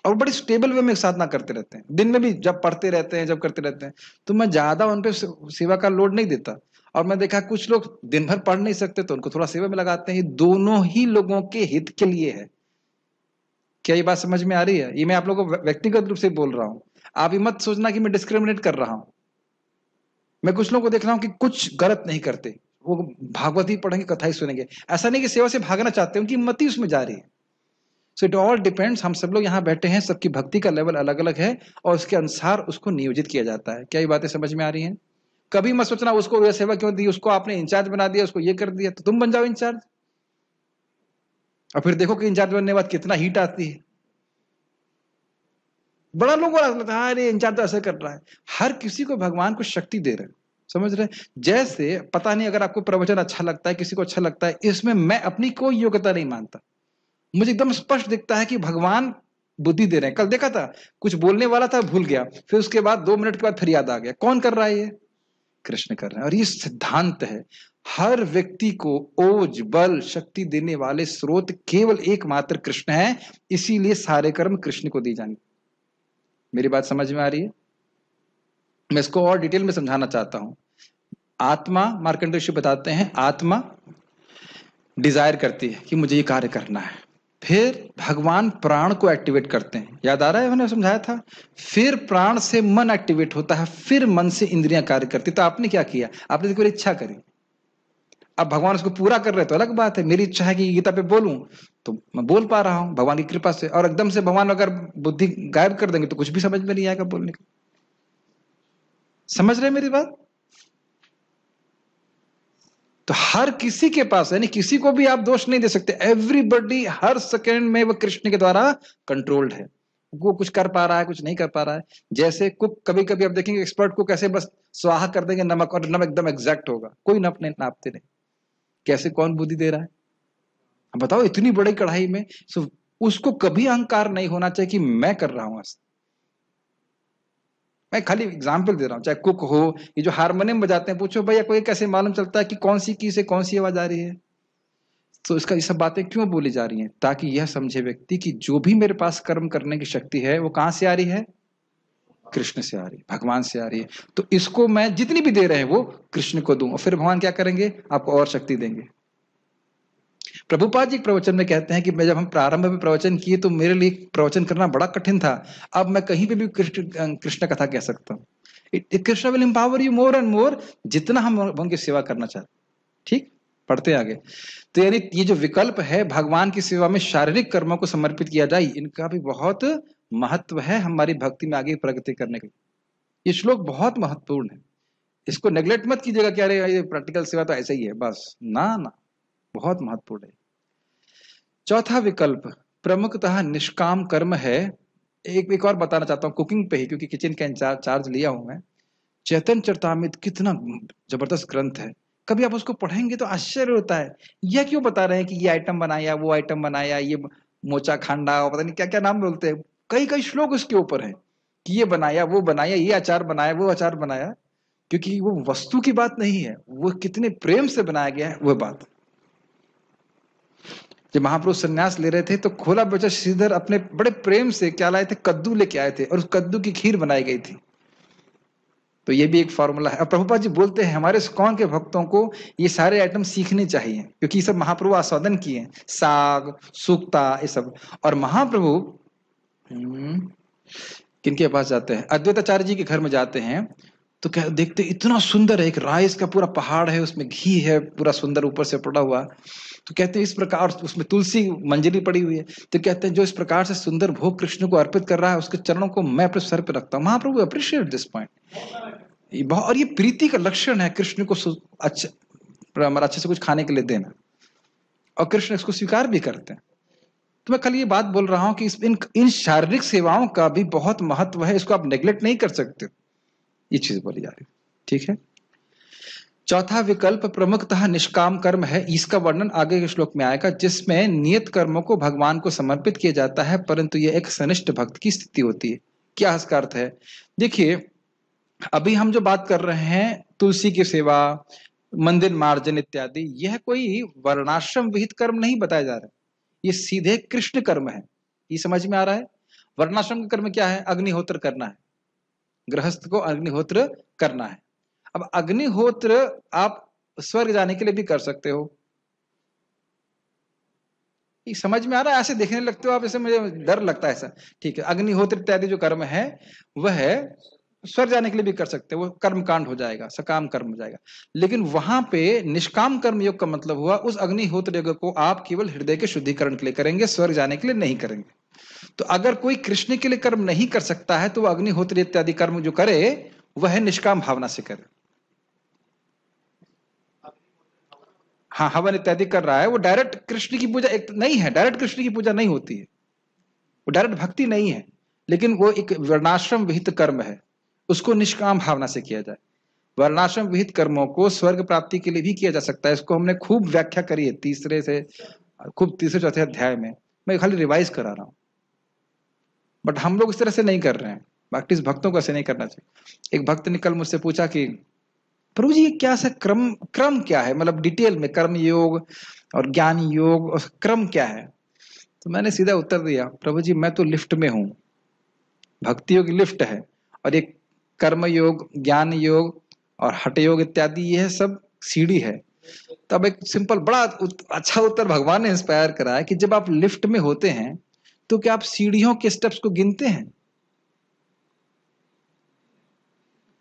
और बड़ी स्टेबल वे में साधना करते रहते हैं, दिन में भी जब पढ़ते रहते हैं, जब करते रहते हैं। तो मैं ज्यादा उन पर सेवा का लोड नहीं देता। और मैं देखा कुछ लोग दिन भर पढ़ नहीं सकते तो उनको थोड़ा सेवा में लगाते हैं। ये दोनों ही लोगों के हित के लिए है। क्या ये बात समझ में आ रही है? ये मैं आप लोगों को व्यक्तिगत रूप से बोल रहा हूं, आप ये मत सोचना कि मैं डिस्क्रिमिनेट कर रहा हूं। मैं कुछ लोगों को देख रहा हूं कि कुछ गलत नहीं करते, वो भागवत ही पढ़ेंगे, कथा ही सुनेंगे। ऐसा नहीं कि सेवा से भागना चाहते, उनकी मति उसमें जा रही है। सो इट ऑल डिपेंड्स, हम सब लोग यहाँ बैठे हैं, सबकी भक्ति का लेवल अलग अलग है और उसके अनुसार उसको नियोजित किया जाता है। क्या ये बातें समझ में आ रही हैं? कभी मत सोचना उसको यह सेवा क्यों दी, उसको आपने इंचार्ज बना दिया, उसको ये कर दिया, तो तुम बन जाओ इंचार्ज, और फिर देखो कि इंचार्ज बनने के बाद कितना हीट आती है। बड़ा लोगों को लगता है अरे इंचार्ज तो ऐसे कर रहा है। हर किसी को भगवान को शक्ति दे रहे हैं, समझ रहे? जैसे पता नहीं अगर आपको प्रवचन अच्छा लगता है, किसी को अच्छा लगता है, इसमें मैं अपनी कोई योग्यता नहीं मानता। मुझे एकदम स्पष्ट दिखता है कि भगवान बुद्धि दे रहे हैं। कल देखा था कुछ बोलने वाला था, भूल गया, फिर उसके बाद 2 मिनट के बाद फिर याद आ गया। कौन कर रहा है? ये कृष्ण कर रहे हैं। और ये सिद्धांत है, हर व्यक्ति को ओज बल शक्ति देने वाले स्रोत केवल एकमात्र कृष्ण है, इसीलिए सारे कर्म कृष्ण को दी जाएंगे। मेरी बात समझ में आ रही है? मैं इसको और डिटेल में समझाना चाहता हूं। आत्मा, मार्कंडेय ऋषि बताते हैं, आत्मा डिजायर करती है कि मुझे ये कार्य करना है। फिर भगवान प्राण को एक्टिवेट करते हैं, याद आ रहा है मैंने समझाया था। फिर प्राण से मन एक्टिवेट होता है, फिर मन से इंद्रियां कार्य करती। तो आपने क्या किया, आपने तो केवल इच्छा करी। अब भगवान उसको पूरा कर रहे तो अलग बात है। मेरी इच्छा है कि गीता पे बोलूं तो मैं बोल पा रहा हूं भगवान की कृपा से, और एकदम से भगवान अगर बुद्धि गायब कर देंगे तो कुछ भी समझ में नहीं आएगा बोलने का। समझ रहे मेरी बात? तो हर किसी के पास, यानी किसी को भी आप दोष नहीं दे सकते। एवरीबडी हर सेकंड में वो कृष्ण के द्वारा कंट्रोल्ड है। वो कुछ कर पा रहा है, कुछ नहीं कर पा रहा है। जैसे कुक, कभी कभी आप देखेंगे एक्सपर्ट को कैसे बस स्वाहा कर देंगे नमक, और नमक एकदम एग्जैक्ट होगा, कोई नापते नहीं। कैसे, कौन बुद्धि दे रहा है? अब बताओ, इतनी बड़ी कढ़ाई में। सो उसको कभी अहंकार नहीं होना चाहिए कि मैं कर रहा हूं ऐसा। मैं खाली एग्जाम्पल दे रहा हूं। चाहे कुक हो, ये जो हारमोनियम बजाते हैं, पूछो भैया कोई कैसे मालूम चलता है कि कौन सी की से कौन सी आवाज आ रही है? तो इसका, ये सब बातें क्यों बोली जा रही हैं? ताकि यह समझे व्यक्ति कि जो भी मेरे पास कर्म करने की शक्ति है वो कहां से आ रही है? कृष्ण से आ रही है, भगवान से आ रही है। तो इसको मैं जितनी भी दे रहे हैं वो कृष्ण को दूं, और फिर भगवान क्या करेंगे? आपको और शक्ति देंगे। प्रभुपाद जी प्रवचन में कहते हैं कि मैं, जब हम प्रारंभ में प्रवचन किए तो मेरे लिए प्रवचन करना बड़ा कठिन था। अब मैं कहीं पे भी कृष्ण कृष्ण कथा कह सकता हूँ। Krishna will empower you more and more, जितना हम उनकी सेवा करना चाहते। ठीक, पढ़ते आगे। तो यानी ये जो विकल्प है भगवान की सेवा में शारीरिक कर्मों को समर्पित किया जाए, इनका भी बहुत महत्व है हमारी भक्ति में आगे प्रगति करने के लिए। ये श्लोक बहुत महत्वपूर्ण है, इसको नेग्लेक्ट मत कीजिएगा कि अरे ये प्रैक्टिकल सेवा तो ऐसा ही है बस, ना ना, बहुत महत्वपूर्ण है। चौथा विकल्प प्रमुखतः निष्काम कर्म है। एक और बताना चाहता हूँ कुकिंग पे ही, क्योंकि किचन का चार्ज लिया हूं मैं। चैतन्य चरितामृत कितना जबरदस्त ग्रंथ है। कभी आप उसको पढ़ेंगे तो आश्चर्य होता है, यह क्यों बता रहे हैं कि ये आइटम बनाया, वो आइटम बनाया, ये मोचा खांडा, पता नहीं क्या क्या नाम बोलते हैं। कई कई श्लोक उसके ऊपर है कि ये बनाया, वो बनाया, ये अचार बनाया, वो अचार बनाया। क्योंकि वो वस्तु की बात नहीं है, वो कितने प्रेम से बनाया गया है वो बात। जब महापुरुष संन्यास ले रहे थे तो खोला बचा श्रीधर अपने बड़े प्रेम से क्या लाए थे? कद्दू लेके आए थे, और उस कद्दू की खीर बनाई गई थी। तो ये भी एक फॉर्मूला है। और प्रभुपाद जी बोलते हैं हमारे इस्कॉन के भक्तों को ये सारे आइटम सीखने चाहिए, क्योंकि ये सब महाप्रभु आस्वादन किए हैं, साग, सूक्ता, ये सब। और महाप्रभु किनके पास जाते हैं? अद्वैताचार्य जी के घर में जाते हैं, तो क्या देखते, इतना सुंदर है, एक राइस का पूरा पहाड़ है, उसमें घी है पूरा सुंदर ऊपर से पड़ा हुआ। तो कहते हैं इस प्रकार, उसमें तुलसी मंजरी पड़ी हुई है। तो कहते हैं जो इस प्रकार से सुंदर भोग कृष्ण को अर्पित कर रहा है, उसके चरणों को मैं अपने सर पे रखता हूँ। महाप्रभु अप्रिशिएट दिस पॉइंट। और ये प्रीति का लक्षण है कृष्ण को अच्छे से कुछ खाने के लिए देना, और कृष्ण इसको स्वीकार भी करते हैं। तो मैं कल ये बात बोल रहा हूं कि इन शारीरिक सेवाओं का भी बहुत महत्व है, इसको आप नेग्लेक्ट नहीं कर सकते। ये चीज बोली जा रही है, ठीक है। चौथा विकल्प प्रमुखतः निष्काम कर्म है। इसका वर्णन आगे के श्लोक में आएगा, जिसमें नियत कर्मों को भगवान को समर्पित किया जाता है, परंतु यह एक सनिष्ठ भक्त की स्थिति होती है। क्या इसका अर्थ है? देखिए, अभी हम जो बात कर रहे हैं तुलसी की सेवा, मंदिर मार्जन इत्यादि, यह कोई वर्णाश्रम विहित कर्म नहीं बताया जा रहा है, ये सीधे कृष्ण कर्म है। ये समझ में आ रहा है? वर्णाश्रम का कर्म क्या है? अग्निहोत्र करना है, गृहस्थ को अग्निहोत्र करना है। अब अग्निहोत्र आप स्वर्ग जाने के लिए भी कर सकते हो। ये समझ में आ रहा है? ऐसे देखने लगते हो आप, ऐसे मुझे डर लगता है ऐसा। ठीक है, अग्निहोत्र इत्यादि जो कर्म है वह स्वर्ग जाने के लिए भी कर सकते हो, वो कर्म कांड हो जाएगा, सकाम कर्म हो जाएगा। लेकिन वहां पे निष्काम कर्म योग का मतलब हुआ उस अग्निहोत्र योग को आप केवल हृदय के शुद्धिकरण के लिए करेंगे, स्वर्ग जाने के लिए नहीं करेंगे। तो अगर कोई कृष्ण के लिए कर्म नहीं कर सकता है तो वह अग्निहोत्र इत्यादि कर्म जो करे वह निष्काम भावना से करे। हाँ, हवन इत्यादि कर रहा है, वो डायरेक्ट कृष्ण की पूजा एक नहीं है, डायरेक्ट कृष्ण की पूजा नहीं होती है, वो डायरेक्ट भक्ति नहीं है, लेकिन वो एक वर्णाश्रम विहित कर्म है, उसको निष्काम भावना से किया जाए। वर्णाश्रम विहित कर्मों को स्वर्ग प्राप्ति के लिए भी किया जा सकता है। इसको हमने खूब व्याख्या करी है तीसरे चौथे अध्याय में। मैं खाली रिवाइज करा रहा हूं, बट हम लोग इस तरह से नहीं कर रहे हैं। बाकी भक्तों को ऐसे नहीं करना चाहिए। एक भक्त ने कल मुझसे पूछा कि प्रभु जी ये क्या सा क्रम क्या है, मतलब डिटेल में कर्म योग और ज्ञान योग और क्रम क्या है? तो मैंने सीधा उत्तर दिया, प्रभु जी मैं तो लिफ्ट में हूं, भक्ति योग लिफ्ट है, और एक कर्म योग, ज्ञान योग और हठ योग इत्यादि ये सब सीढ़ी है। तब एक सिंपल बड़ा अच्छा उत्तर भगवान ने इंस्पायर करा है कि जब आप लिफ्ट में होते हैं तो क्या आप सीढ़ियों के स्टेप्स को गिनते हैं?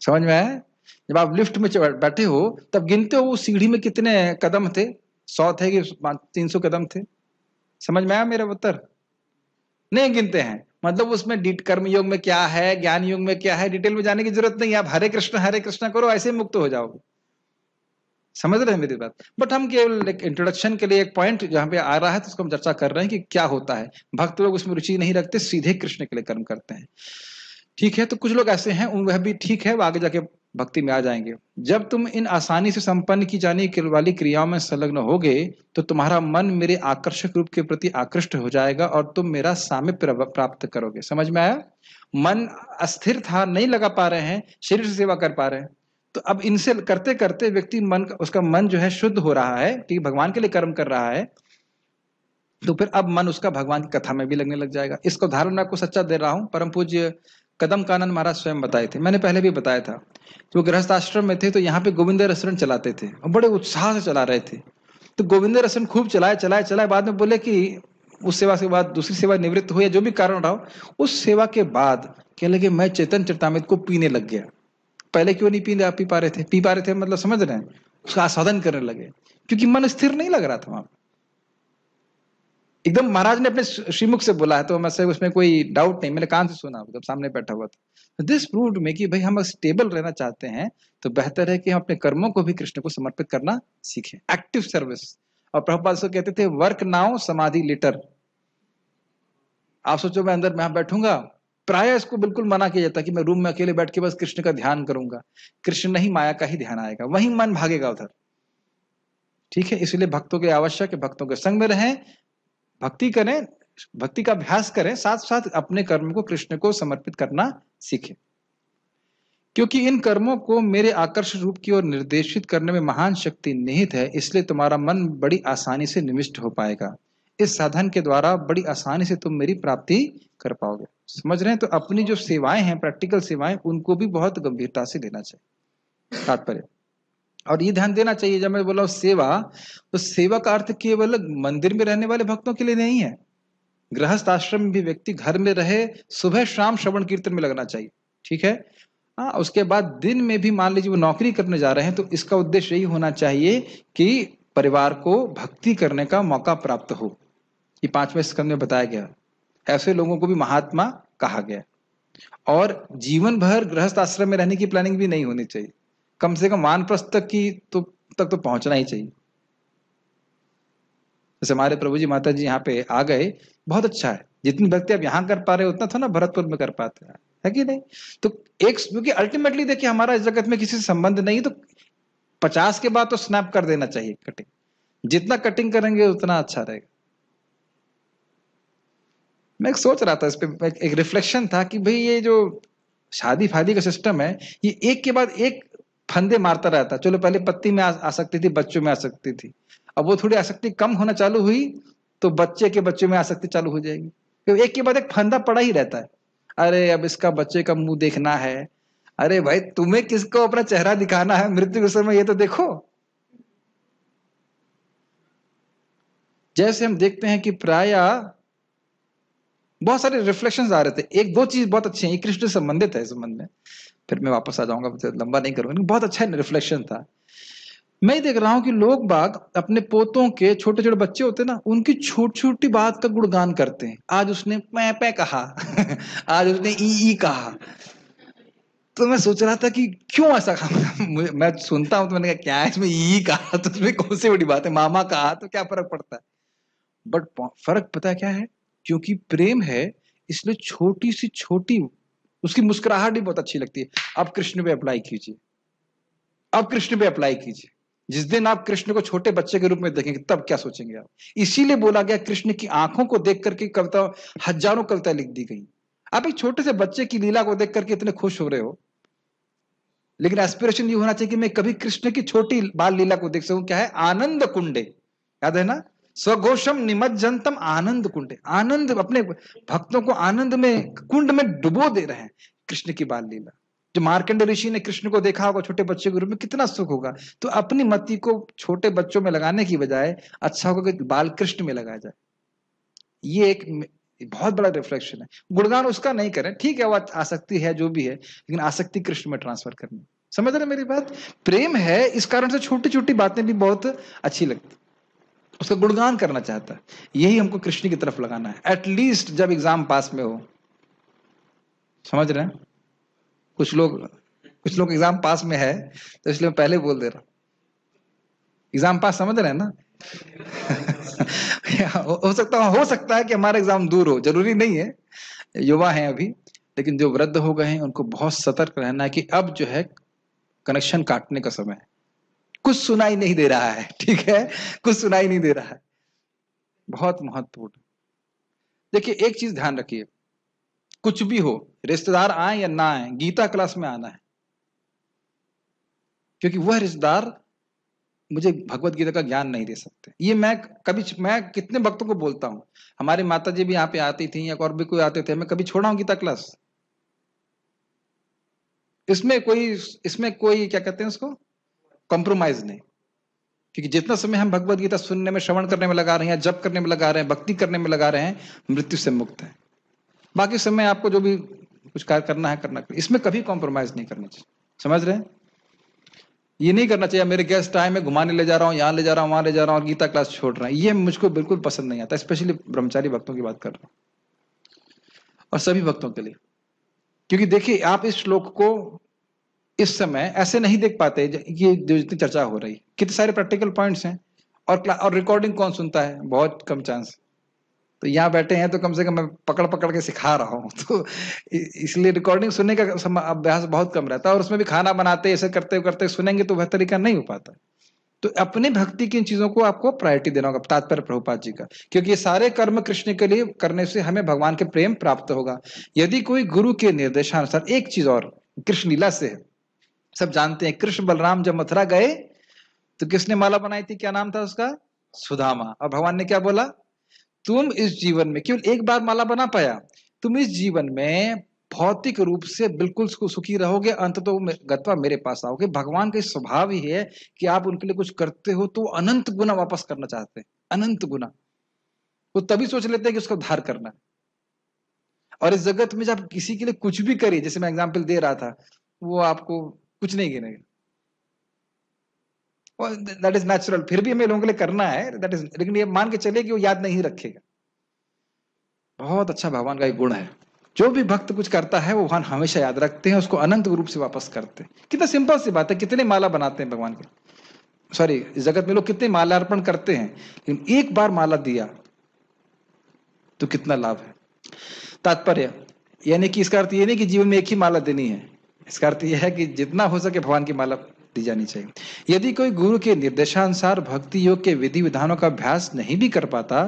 समझ में आया? जब आप लिफ्ट में बैठे हो तब गिनते हो वो सीढ़ी में कितने कदम थे, 100 थे कि 300 कदम थे? समझ में आया मेरा उत्तर? नहीं गिनते हैं। मतलब उसमें कर्म योग में क्या है, ज्ञान योग में क्या है, डिटेल में जाने की जरूरत नहीं है। आप हरे कृष्ण करो, ऐसे ही मुक्त हो जाओगे। समझ रहे हैं मेरी बात? बट हम केवल एक इंट्रोडक्शन के लिए एक पॉइंट जहां पे आ रहा है तो उसको हम चर्चा कर रहे हैं कि क्या होता है। भक्त लोग उसमें रुचि नहीं रखते, सीधे कृष्ण के लिए कर्म करते हैं। ठीक है, तो कुछ लोग ऐसे हैं, वह भी ठीक है, वो आगे जाके भक्ति में आ जाएंगे। जब तुम इन आसानी से संपन्न की जाने वाली क्रियाओं में संलग्न होगे तो तुम्हारा मन मेरे आकर्षक रूप के प्रति आकृष्ट हो जाएगा और तुम मेरा सामीप्य प्राप्त करोगे। समझ में आया? मन अस्थिर था, नहीं लगा पा रहे हैं, शरीर से सेवा कर पा रहे हैं, तो अब इनसे करते करते व्यक्ति उसका मन जो है शुद्ध हो रहा है, ठीक, भगवान के लिए कर्म कर रहा है, तो फिर अब मन उसका भगवान की कथा में भी लगने लग जाएगा। इसका उदाहरण मैं आपको सच्चा दे रहा हूं। परम पूज्य कदम कानन महाराज स्वयं बताए थे, मैंने पहले भी बताया था। जो गृहस्थ आश्रम में थे तो यहाँ पे गोविंद रेस्टोरेंट चलाते थे और बड़े उत्साह से चला रहे थे। तो गोविंद रेस्टोरेंट खूब चलाए, बाद में बोले कि उस सेवा के बाद दूसरी सेवा निवृत्त हुई, जो भी कारण रहा, उस सेवा के बाद कह लगे मैं चेतन चरितामृत को पीने लग गया। पहले क्यों नहीं पी पा रहे थे? पी पा रहे थे मतलब समझ रहे हैं, उसका आस्वादन करने लगे, क्योंकि मन स्थिर नहीं लग रहा था वहां। एकदम महाराज ने अपने श्रीमुख से बोला है, तो मैं से उसमें कोई डाउट नहीं, मैंने कान से सुना जब सामने बैठा हुआ था। दिस प्रूव्ड में कि भाई हम स्टेबल रहना चाहते हैं तो बेहतर है कि हम अपने कर्मों को भी कृष्ण को समर्पित करना सीखें। Active service. और प्रभुपाद से कहते थे वर्क नाउ समाधि लेटर। आप सोचो मैं अंदर मैं बैठूंगा, प्राय इसको बिल्कुल मना किया जाता कि मैं रूम में अकेले बैठ के बस कृष्ण का ध्यान करूंगा। कृष्ण नहीं, माया का ही ध्यान आएगा, वही मन भागेगा उधर। ठीक है, इसलिए भक्तों के आवश्यक है, भक्तों के संग में रहें, भक्ति करें, भक्ति का अभ्यास करें, साथ साथ अपने कर्म को कृष्ण को समर्पित करना सीखें। क्योंकि इन कर्मों को मेरे आकर्षक रूप की ओर निर्देशित करने में महान शक्ति निहित है, इसलिए तुम्हारा मन बड़ी आसानी से निविष्ट हो पाएगा। इस साधन के द्वारा बड़ी आसानी से तुम मेरी प्राप्ति कर पाओगे। समझ रहे हैं? तो अपनी जो सेवाएं हैं, प्रैक्टिकल सेवाएं, उनको भी बहुत गंभीरता से लेना चाहिए, तात्पर्य। और ये ध्यान देना चाहिए, जब मैं बोला सेवा, तो सेवा का अर्थ केवल मंदिर में रहने वाले भक्तों के लिए नहीं है। गृहस्थ आश्रम में भी व्यक्ति घर में रहे, सुबह शाम श्रवण कीर्तन में लगना चाहिए। ठीक है, हाँ, उसके बाद दिन में भी मान लीजिए वो नौकरी करने जा रहे हैं, तो इसका उद्देश्य यही होना चाहिए कि परिवार को भक्ति करने का मौका प्राप्त हो। ये 5वें स्कंद में बताया गया। ऐसे लोगों को भी महात्मा कहा गया। और जीवन भर गृहस्थ आश्रम में रहने की प्लानिंग भी नहीं होनी चाहिए, कम से कम वानप्रस्थ तक तो पहुंचना ही चाहिए। जैसे हमारे प्रभु जी माता जी यहाँ पे आ गए, बहुत अच्छा है। जितनी भक्ति आप यहाँ कर पा रहे हो उतना था ना भरतपुर में कर पाते हैं, है कि नहीं? तो एक, क्योंकि अल्टीमेटली देखिए हमारा इस जगत में किसी से संबंध नहीं, तो 50 के बाद तो स्नैप कर देना चाहिए कटिंग। जितना कटिंग करेंगे उतना अच्छा रहेगा। मैं एक सोच रहा था इस पे, एक रिफ्लेक्शन था कि भाई ये जो शादी फादी का सिस्टम है, ये एक के बाद एक फंदे मारता रहता। चलो पहले पत्ती में आ सकती थी, बच्चों में आ सकती थी, अब वो थोड़ी आसक्ति कम होना चालू हुई तो बच्चे के बच्चों में आसक्ति चालू हो जाएगी। तो एक के बाद एक फंदा पड़ा ही रहता है। अरे अब इसका बच्चे का मुंह देखना है, अरे भाई तुम्हें किसको अपना चेहरा दिखाना है मृत्यु के समय, ये तो देखो। जैसे हम देखते हैं कि प्राय बहुत सारे रिफ्लेक्शंस आ रहे थे। एक दो चीज बहुत अच्छी है, ये कृष्ण से संबंधित है, इस संबंध में फिर मैं वापस आ जाऊंगा, लंबा नहीं करूंगा। बहुत अच्छा रिफ्लेक्शन था। मैं देख रहा हूं कि लोग बाग अपने पोतों के, छोटे छोटे बच्चे होते ना, उनकी छोटी छोटी बात का गुणगान करते हैं। आज उसने पै कहा आज उसने ई कहा। तो मैं सोच रहा था कि क्यों ऐसा कहा। मैं सुनता हूं तो मैंने कहा क्या है इसमें ई कहा, तो उसमें कौन सी बड़ी बात है, मामा कहा तो क्या फर्क पड़ता है। बट फर्क पता है क्या है? क्योंकि प्रेम है, इसलिए छोटी सी छोटी उसकी मुस्कुराहट भी बहुत अच्छी लगती है। अब कृष्ण पे अप्लाई कीजिए, अब कृष्ण पे अप्लाई कीजिए। जिस दिन आप कृष्ण को छोटे बच्चे के रूप में देखेंगे तब क्या सोचेंगे आप। इसीलिए बोला गया कृष्ण की आंखों को देख करके कविता, हजारों कविता लिख दी गई। आप एक छोटे से बच्चे की लीला को देख करके इतने खुश हो रहे हो, लेकिन एस्पिरेशन ये होना चाहिए कि मैं कभी कृष्ण की छोटी बाल लीला को देख सकूं। क्या है? आनंद कुंडे, याद है ना? स्वघोषम निमज्जनतम आनंद कुंडे। आनंद, अपने भक्तों को आनंद में, कुंड में डुबो दे रहे हैं कृष्ण की बाल लीला। जो मार्कंडेय ऋषि ने कृष्ण को देखा होगा छोटे बच्चे के रूप में, कितना सुख होगा। तो अपनी मति को छोटे बच्चों में लगाने की बजाय अच्छा होगा कि बाल कृष्ण में लगाया जाए। ये एक बहुत बड़ा रिफ्लेक्शन है। गुणगान उसका नहीं करें, ठीक है, वो आसक्ति है जो भी है, लेकिन आसक्ति कृष्ण में ट्रांसफर करनी। समझ रहे मेरी बात? प्रेम है, इस कारण से छोटी छोटी बातें भी बहुत अच्छी लगती, उसका गुणगान करना चाहता है। यही हमको कृष्ण की तरफ लगाना है, एटलीस्ट जब एग्जाम पास में हो। समझ रहे हैं? कुछ लोग एग्जाम पास में है, तो इसलिए मैं पहले बोल दे रहा हूं, एग्जाम पास समझ रहे हैं ना? हो सकता है कि हमारा एग्जाम दूर हो, जरूरी नहीं है, युवा हैं अभी, लेकिन जो वृद्ध हो गए हैं उनको बहुत सतर्क रहना है कि अब जो है कनेक्शन काटने का समय है। कुछ सुनाई नहीं दे रहा है, ठीक है, कुछ सुनाई नहीं दे रहा है, बहुत महत्वपूर्ण। देखिए एक चीज ध्यान रखिए, कुछ भी हो, रिश्तेदार आए या ना आए, गीता क्लास में आना है, क्योंकि वह रिश्तेदार मुझे भगवत गीता का ज्ञान नहीं दे सकते। ये मैं कितने भक्तों को बोलता हूं, हमारी माता जी भी यहाँ पे आती थी या और भी कोई आते थे, मैं कभी छोड़ा हूं गीता क्लास? इसमें कोई क्या कहते हैं उसको, कॉम्प्रोमाइज नहीं। क्योंकि जितना समय हम भगवत गीता सुनने में, श्रवण करने में लगा रहे हैं, जप करने में लगा रहे हैं, भक्ति करने में लगा रहे हैं, मृत्यु से मुक्त है। बाकी समय आपको जो भी कुछ कार्य करना है करना, इसमें कभी कॉम्प्रोमाइज नहीं करना चाहिए। समझ रहे हैं? ये नहीं करना चाहिए मेरे गेस्ट आए मैं घुमाने ले जा रहा हूँ, यहाँ ले जा रहा हूँ, वहां ले जा रहा हूँ और गीता क्लास छोड़ रहा है, ये मुझको बिल्कुल पसंद नहीं आता। स्पेशली ब्रह्मचारी भक्तों की बात कर रहा हूँ और सभी भक्तों के लिए। क्योंकि देखिए आप इस श्लोक को इस समय ऐसे नहीं देख पाते, ये जो जितनी चर्चा हो रही, कितने सारे प्रैक्टिकल पॉइंट्स हैं, और रिकॉर्डिंग कौन सुनता है? बहुत कम चांस। तो यहाँ बैठे हैं तो कम से कम मैं पकड़ पकड़ के सिखा रहा हूँ, तो इसलिए रिकॉर्डिंग सुनने का अभ्यास बहुत कम रहता है, और उसमें भी खाना बनाते ऐसे करते करते सुनेंगे तो वह तरीका नहीं हो पाता। तो अपने भक्ति की इन चीजों को आपको प्रायोरिटी देना होगा, तात्पर्य प्रभुपाद जी का, क्योंकि ये सारे कर्म कृष्ण के लिए करने से हमें भगवान के प्रेम प्राप्त होगा। यदि कोई गुरु के निर्देशानुसार, एक चीज और कृष्ण लीला से है, सब जानते हैं, कृष्ण बलराम जब मथुरा गए तो किसने माला बनाई थी, क्या नाम था उसका? सुदामा। और भगवान ने क्या बोला? तुम इस जीवन में केवल एक बार माला बना पाया, तुम इस जीवन में भौतिक रूप से बिल्कुल सुखी रहोगे, अंत तो गत्वा मेरे पास आओगे। भगवान का स्वभाव ही है कि आप उनके लिए कुछ करते हो तो अनंत गुना वापस करना चाहते हैं, अनंत गुना। वो तभी सोच लेते हैं कि उसका उद्धार करना है। और इस जगत में जब किसी के लिए कुछ भी करिए, जैसे मैं एग्जाम्पल दे रहा था, वो आपको कुछ नहीं गिनेगा, दैट इज नेचुरल। फिर भी हमें लोगों के लिए करना है, दैट इज, लेकिन ये मान के चले कि वो याद नहीं रखेगा। बहुत अच्छा भगवान का एक गुण है, जो भी भक्त कुछ करता है वो भगवान हमेशा याद रखते हैं, उसको अनंत रूप से वापस करते हैं। कितना सिंपल सी बात है, कितने माला बनाते हैं भगवान के, सॉरी इस जगत में लोग कितने माला अर्पण करते हैं, लेकिन एक बार माला दिया तो कितना लाभ है। तात्पर्य यानी कि इसका अर्थ ये नहीं कि जीवन में एक ही माला देनी है, इसका अर्थ यह है कि जितना हो सके भगवान की माला दी जानी चाहिए। यदि कोई गुरु के निर्देशानुसार भक्ति योग के विधि विधानों का अभ्यास नहीं भी कर पाता,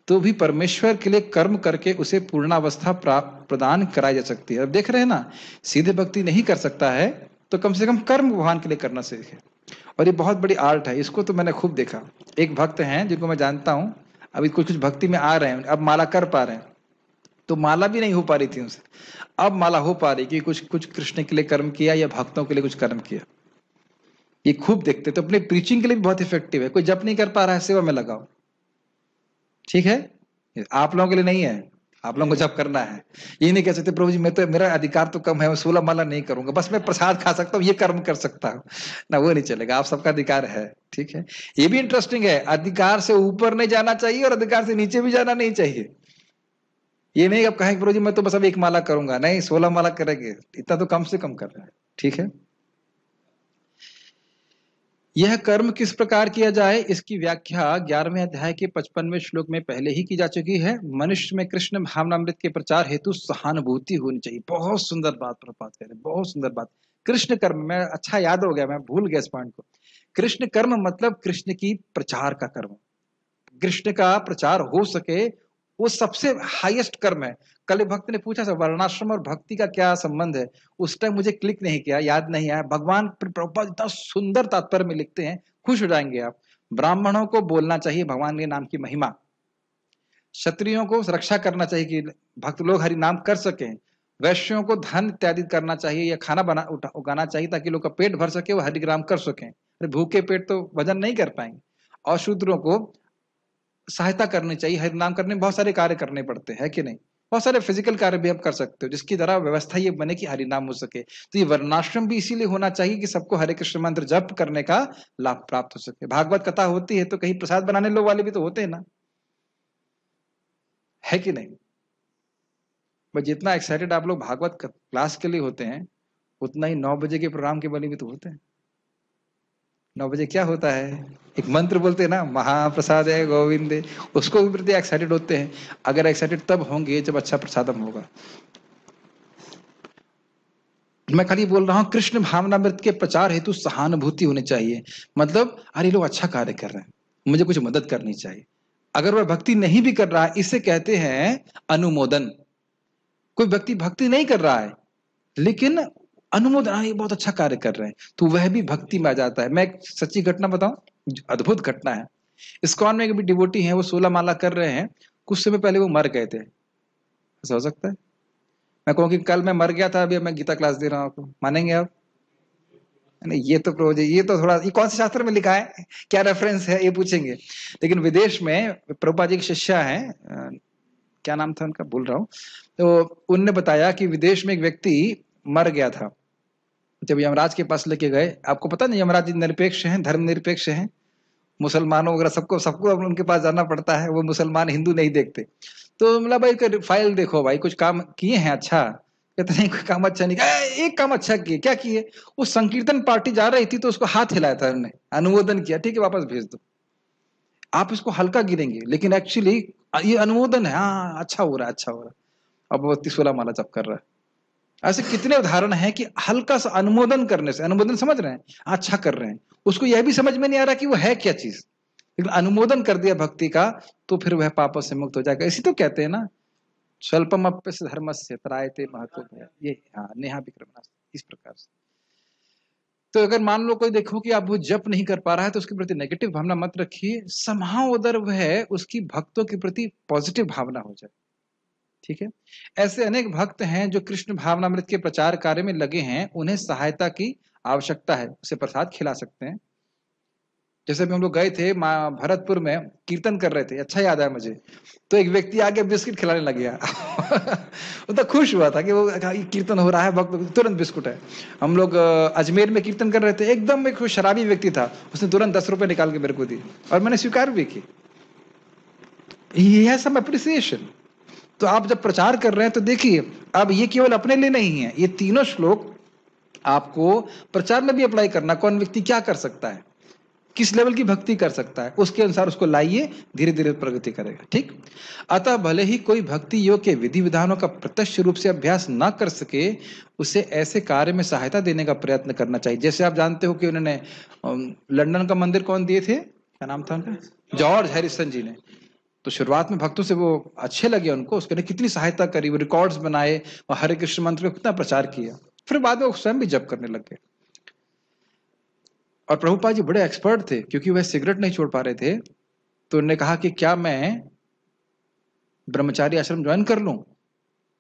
तो भी परमेश्वर के लिए कर्म करके उसे पूर्णावस्था प्रदान कराई जा सकती है। अब देख रहे हैं ना, सीधे भक्ति नहीं कर सकता है तो कम से कम कर्म भगवान के लिए करना सीखे। और ये बहुत बड़ी आर्ट है, इसको तो मैंने खूब देखा। एक भक्त हैं जिनको मैं जानता हूँ, अभी कुछ कुछ भक्ति में आ रहे हैं, अब माला कर पा रहे हैं, तो माला भी नहीं हो पा रही थी उनसे, अब माला हो पा रही कि कुछ कुछ कृष्ण के लिए कर्म किया या भक्तों के लिए कुछ कर्म किया। ये खूब देखते, तो अपने प्रीचिंग के लिए भी बहुत इफेक्टिव है। कोई जप नहीं कर पा रहा है, सेवा में लगाओ, ठीक है, आप लोगों के लिए नहीं है, आप लोगों को जप करना है। ये नहीं कह सकते प्रभु जी मैं तो, मेरा अधिकार तो कम है, मैं 16 माला नहीं करूंगा, बस मैं प्रसाद खा सकता हूँ, ये कर्म कर सकता हूँ ना, वो नहीं चलेगा। आप सबका अधिकार है, ठीक है। ये भी इंटरेस्टिंग है, अधिकार से ऊपर नहीं जाना चाहिए और अधिकार से नीचे भी जाना नहीं चाहिए। ये नहीं अब कहें प्रभु जी मैं तो बस अब एक माला करूंगा, नहीं 16 माला करेंगे, इतना तो कम से कम कर रहे हैं, ठीक है। यह कर्म किस प्रकार किया जाए, इसकी व्याख्या 11वें अध्याय के 55वें श्लोक में पहले ही की जा चुकी है। मनुष्य में कृष्ण भावनामृत के प्रचार हेतु सहानुभूति होनी चाहिए। बहुत सुंदर बात प्रपात कह रहे हैं, बहुत सुंदर बात। कृष्ण कर्म में अच्छा याद हो गया, मैं भूल गया इस पॉइंट को। कृष्ण कर्म मतलब कृष्ण की प्रचार का कर्म, कृष्ण का प्रचार हो सके वो सबसे हाईएस्ट कर्म है। कल भक्त ने पूछा था वर्णाश्रम और भक्ति का क्या संबंध है, उस टाइम मुझे क्लिक नहीं किया, याद नहीं आया। भगवान प्रभुपाद इतना सुंदर तात्पर्य में लिखते हैं, खुश हो जाएंगे आप। ब्राह्मणों को बोलना चाहिए भगवान के नाम की महिमा, क्षत्रियों को रक्षा करना चाहिए कि भक्त लोग हरि नाम कर सकें, वैश्यों को धन इत्यादि करना चाहिए या खाना उगाना चाहिए ताकि लोग का पेट भर सके, वो हरिग्राम कर सकें। अरे भूखे पेट तो भजन नहीं कर पाएंगे। और शूद्रों को सहायता करनी चाहिए, हरिनाम करने में बहुत सारे कार्य करने पड़ते हैं, है कि नहीं? बहुत सारे फिजिकल कार्य भी आप कर सकते हो जिसकी द्वारा व्यवस्था ये बने कि हरिनाम हो सके। तो ये वर्णाश्रम भी इसीलिए होना चाहिए कि सबको हरे कृष्ण मंत्र जप करने का लाभ प्राप्त हो सके। भागवत कथा होती है तो कहीं प्रसाद बनाने लोग वाले भी तो होते हैं ना, है कि नहीं? बस जितना एक्साइटेड आप लोग भागवत क्लास के लिए होते हैं, उतना ही 9 बजे के प्रोग्राम के वाले भी तो होते हैं। 9 बजे क्या होता है? एक मंत्र बोलते हैं ना, महाप्रसाद है गोविंदे, उसको भी प्रति एक्साइटेड होते हैं। अगर एक्साइटेड तब होंगे जब अच्छा प्रसादम होगा। मैं खाली बोल रहा हूं कृष्ण भावनामृत के प्रचार हेतु सहानुभूति होनी चाहिए। मतलब अरे लोग अच्छा कार्य कर रहे हैं, मुझे कुछ मदद करनी चाहिए। अगर वह भक्ति नहीं भी कर रहा है, इसे कहते हैं अनुमोदन। कोई व्यक्ति भक्ति नहीं कर रहा है लेकिन अनुमोदन, ये बहुत अच्छा कार्य कर रहे हैं, तो वह भी भक्ति में आ जाता है। मैं एक सच्ची घटना बताऊं, अद्भुत घटना है। इस्कॉन में एक भी डिवोटी है, वो 16 माला कर रहे हैं, कुछ समय पहले वो मर गए थे। ऐसा हो सकता है? मैं कहूँ कि कल मैं मर गया था, अभी मैं गीता क्लास दे रहा हूँ आपको, मानेंगे आप? नहीं, ये तो प्रोज, ये तो थोड़ा, ये कौन से शास्त्र में लिखा है, क्या रेफरेंस है, ये पूछेंगे। लेकिन विदेश में प्रभुपाद जी की शिष्या है, क्या नाम था उनका, भूल रहा हूँ, तो उनने बताया कि विदेश में एक व्यक्ति मर गया था। जब यमराज के पास लेके गए, आपको पता नहीं यमराज जी निरपेक्ष हैं, धर्म निरपेक्ष हैं, मुसलमानों वगैरह सबको सबको उनके पास जाना पड़ता है, वो मुसलमान हिंदू नहीं देखते। तो मतलब भाई फाइल देखो भाई, कुछ काम किए हैं अच्छा? कहते नहीं, कोई काम अच्छा नहीं किया। एक काम अच्छा किए, क्या किए? वो संकीर्तन पार्टी जा रही थी तो उसको हाथ हिलाया था उन्होंने, अनुमोदन किया, ठीक है वापस भेज दो। आप इसको हल्का गिनेंगे लेकिन एक्चुअली ये अनुमोदन है, हाँ अच्छा हो रहा है, अच्छा हो रहा है। अब वो 16 माला जप कर रहा है। ऐसे कितने उदाहरण हैं कि हल्का सा अनुमोदन करने से, अनुमोदन समझ रहे हैं, अच्छा कर रहे हैं, उसको यह भी समझ में नहीं आ रहा कि वो है क्या चीज, लेकिन अनुमोदन कर दिया भक्ति का, तो फिर वह पापों से मुक्त हो जाएगा। इसी तो कहते हैं ना, स्वल्पम अप्यस्य धर्मस्य त्रायते महतो भय, ये हाँ नेहा विक्रमणा, इस प्रकार से। तो अगर मान लो कोई देखो कि आप वो जप नहीं कर पा रहा है तो उसके प्रति नेगेटिव भावना मत रखिए, समहाउ उधर वह उसकी भक्तों के प्रति पॉजिटिव भावना हो जाए, ठीक है? ऐसे अनेक भक्त हैं जो कृष्ण भावनामृत के प्रचार कार्य में लगे हैं, उन्हें सहायता की आवश्यकता है, उसे प्रसाद खिला सकते हैं। जैसे भी हम लोग गए थे भरतपुर में, कीर्तन कर रहे थे, अच्छा याद है मुझे, तो एक व्यक्ति आके बिस्किट खिलाने लग गया। वो तो खुश हुआ था कि वो कीर्तन हो रहा है, भक्त तुरंत बिस्कुट है। हम लोग अजमेर में कीर्तन कर रहे थे, एकदम एक शराबी व्यक्ति था, उसने तुरंत 10 रुपए निकाल के मेरे को दी और मैंने स्वीकार भी की। He has some appreciation. तो आप जब प्रचार कर रहे हैं तो देखिए, अब ये केवल अपने लिए नहीं है, ये तीनों श्लोक आपको प्रचार में भी अप्लाई करना। कौन व्यक्ति क्या कर सकता है, किस लेवल की भक्ति कर सकता है, उसके अनुसार उसको लाइए, धीरे धीरे प्रगति करेगा, ठीक? अतः भले ही कोई भक्ति योग के विधि विधानों का प्रत्यक्ष रूप से अभ्यास ना कर सके, उसे ऐसे कार्य में सहायता देने का प्रयत्न करना चाहिए। जैसे आप जानते हो कि उन्होंने लंदन का मंदिर कौन दिए थे, क्या नाम था उनका, जॉर्ज हैरिसन जी ने। तो शुरुआत में भक्तों से वो अच्छे लगे उनको, उसके कितनी सहायता करी, वो रिकॉर्ड्स बनाए और हरे कृष्ण मंत्र का कितना प्रचार किया। फिर बाद में वो स्वयं भी जप करने लग गए। और प्रभुपाद जी बड़े एक्सपर्ट थे, क्योंकि वह सिगरेट नहीं छोड़ पा रहे थे, तो उन्होंने कहा कि क्या मैं ब्रह्मचारी आश्रम ज्वाइन कर लूं,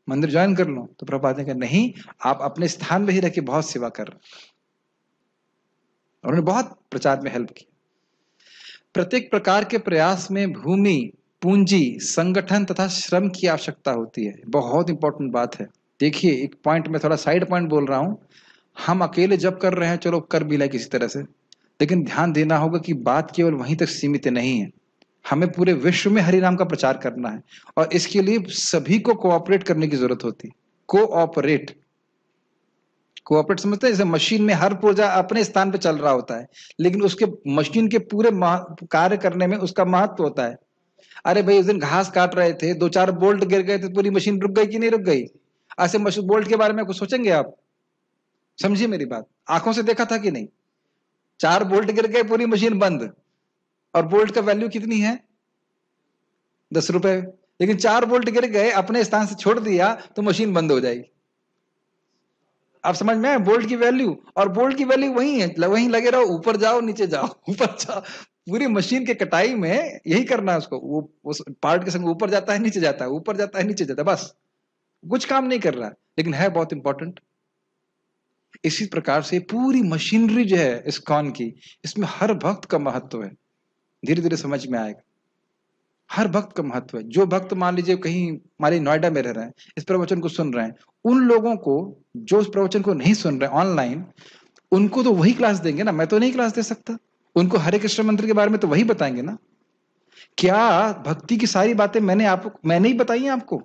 मंदिर ज्वाइन कर लूं? तो प्रभुपाद ने कहा नहीं, आप अपने स्थान में ही रह के बहुत सेवा कर रहे। और उन्होंने बहुत प्रचार में हेल्प की। प्रत्येक प्रकार के प्रयास में भूमि, पूंजी, संगठन तथा श्रम की आवश्यकता होती है। बहुत इंपॉर्टेंट बात है। देखिए एक पॉइंट में थोड़ा साइड पॉइंट बोल रहा हूं, हम अकेले जब कर रहे हैं, चलो कर भी लाए किसी तरह से, लेकिन ध्यान देना होगा कि बात केवल वहीं तक सीमित नहीं है, हमें पूरे विश्व में हरि नाम का प्रचार करना है। और इसके लिए सभी को कोऑपरेट करने की जरूरत होती है। कोऑपरेट, कोऑपरेट समझते हैं? जैसे मशीन में हर पुर्जा अपने स्थान पे चल रहा होता है, लेकिन उसके मशीन के पूरे कार्य करने में उसका महत्व होता है। अरे भाई उस दिन घास काट रहे थे, 2-4 बोल्ट गिर गए तो पूरी मशीन रुक गई कि नहीं रुक गई? ऐसे बोल्ट के बारे में कुछ सोचेंगे आप? समझिए मेरी बात, आंखों से देखा था कि नहीं? 4 बोल्ट गिर गए, पूरी मशीन बंद। और बोल्ट का वैल्यू कितनी है? 10 रुपए। लेकिन 4 बोल्ट गिर गए, अपने स्थान से छोड़ दिया तो मशीन बंद हो जाएगी। आप समझ में आए बोल्ट की वैल्यू? और बोल्ट की वैल्यू वही है, वहीं लगे रहो, ऊपर जाओ नीचे जाओ, ऊपर जाओ। पूरी मशीन के कटाई में यही करना है उसको, वो उस पार्ट के संग ऊपर जाता है नीचे जाता है, ऊपर जाता है नीचे जाता है, बस। कुछ काम नहीं कर रहा है, लेकिन है बहुत इंपॉर्टेंट। इसी प्रकार से पूरी मशीनरी जो है इस्कॉन की, इसमें हर भक्त का महत्व है, धीरे धीरे समझ में आएगा। हर भक्त का महत्व है। जो भक्त मान लीजिए कहीं हमारे नोएडा में रह रहे हैं, इस प्रवचन को सुन रहे हैं, उन लोगों को जो उस प्रवचन को नहीं सुन रहे ऑनलाइन, उनको तो वही क्लास देंगे ना, मैं तो नहीं क्लास दे सकता। उनको हरे कृष्ण मंत्र के बारे में तो वही बताएंगे ना। क्या भक्ति की सारी बातें मैंने ही बताई हैं आपको?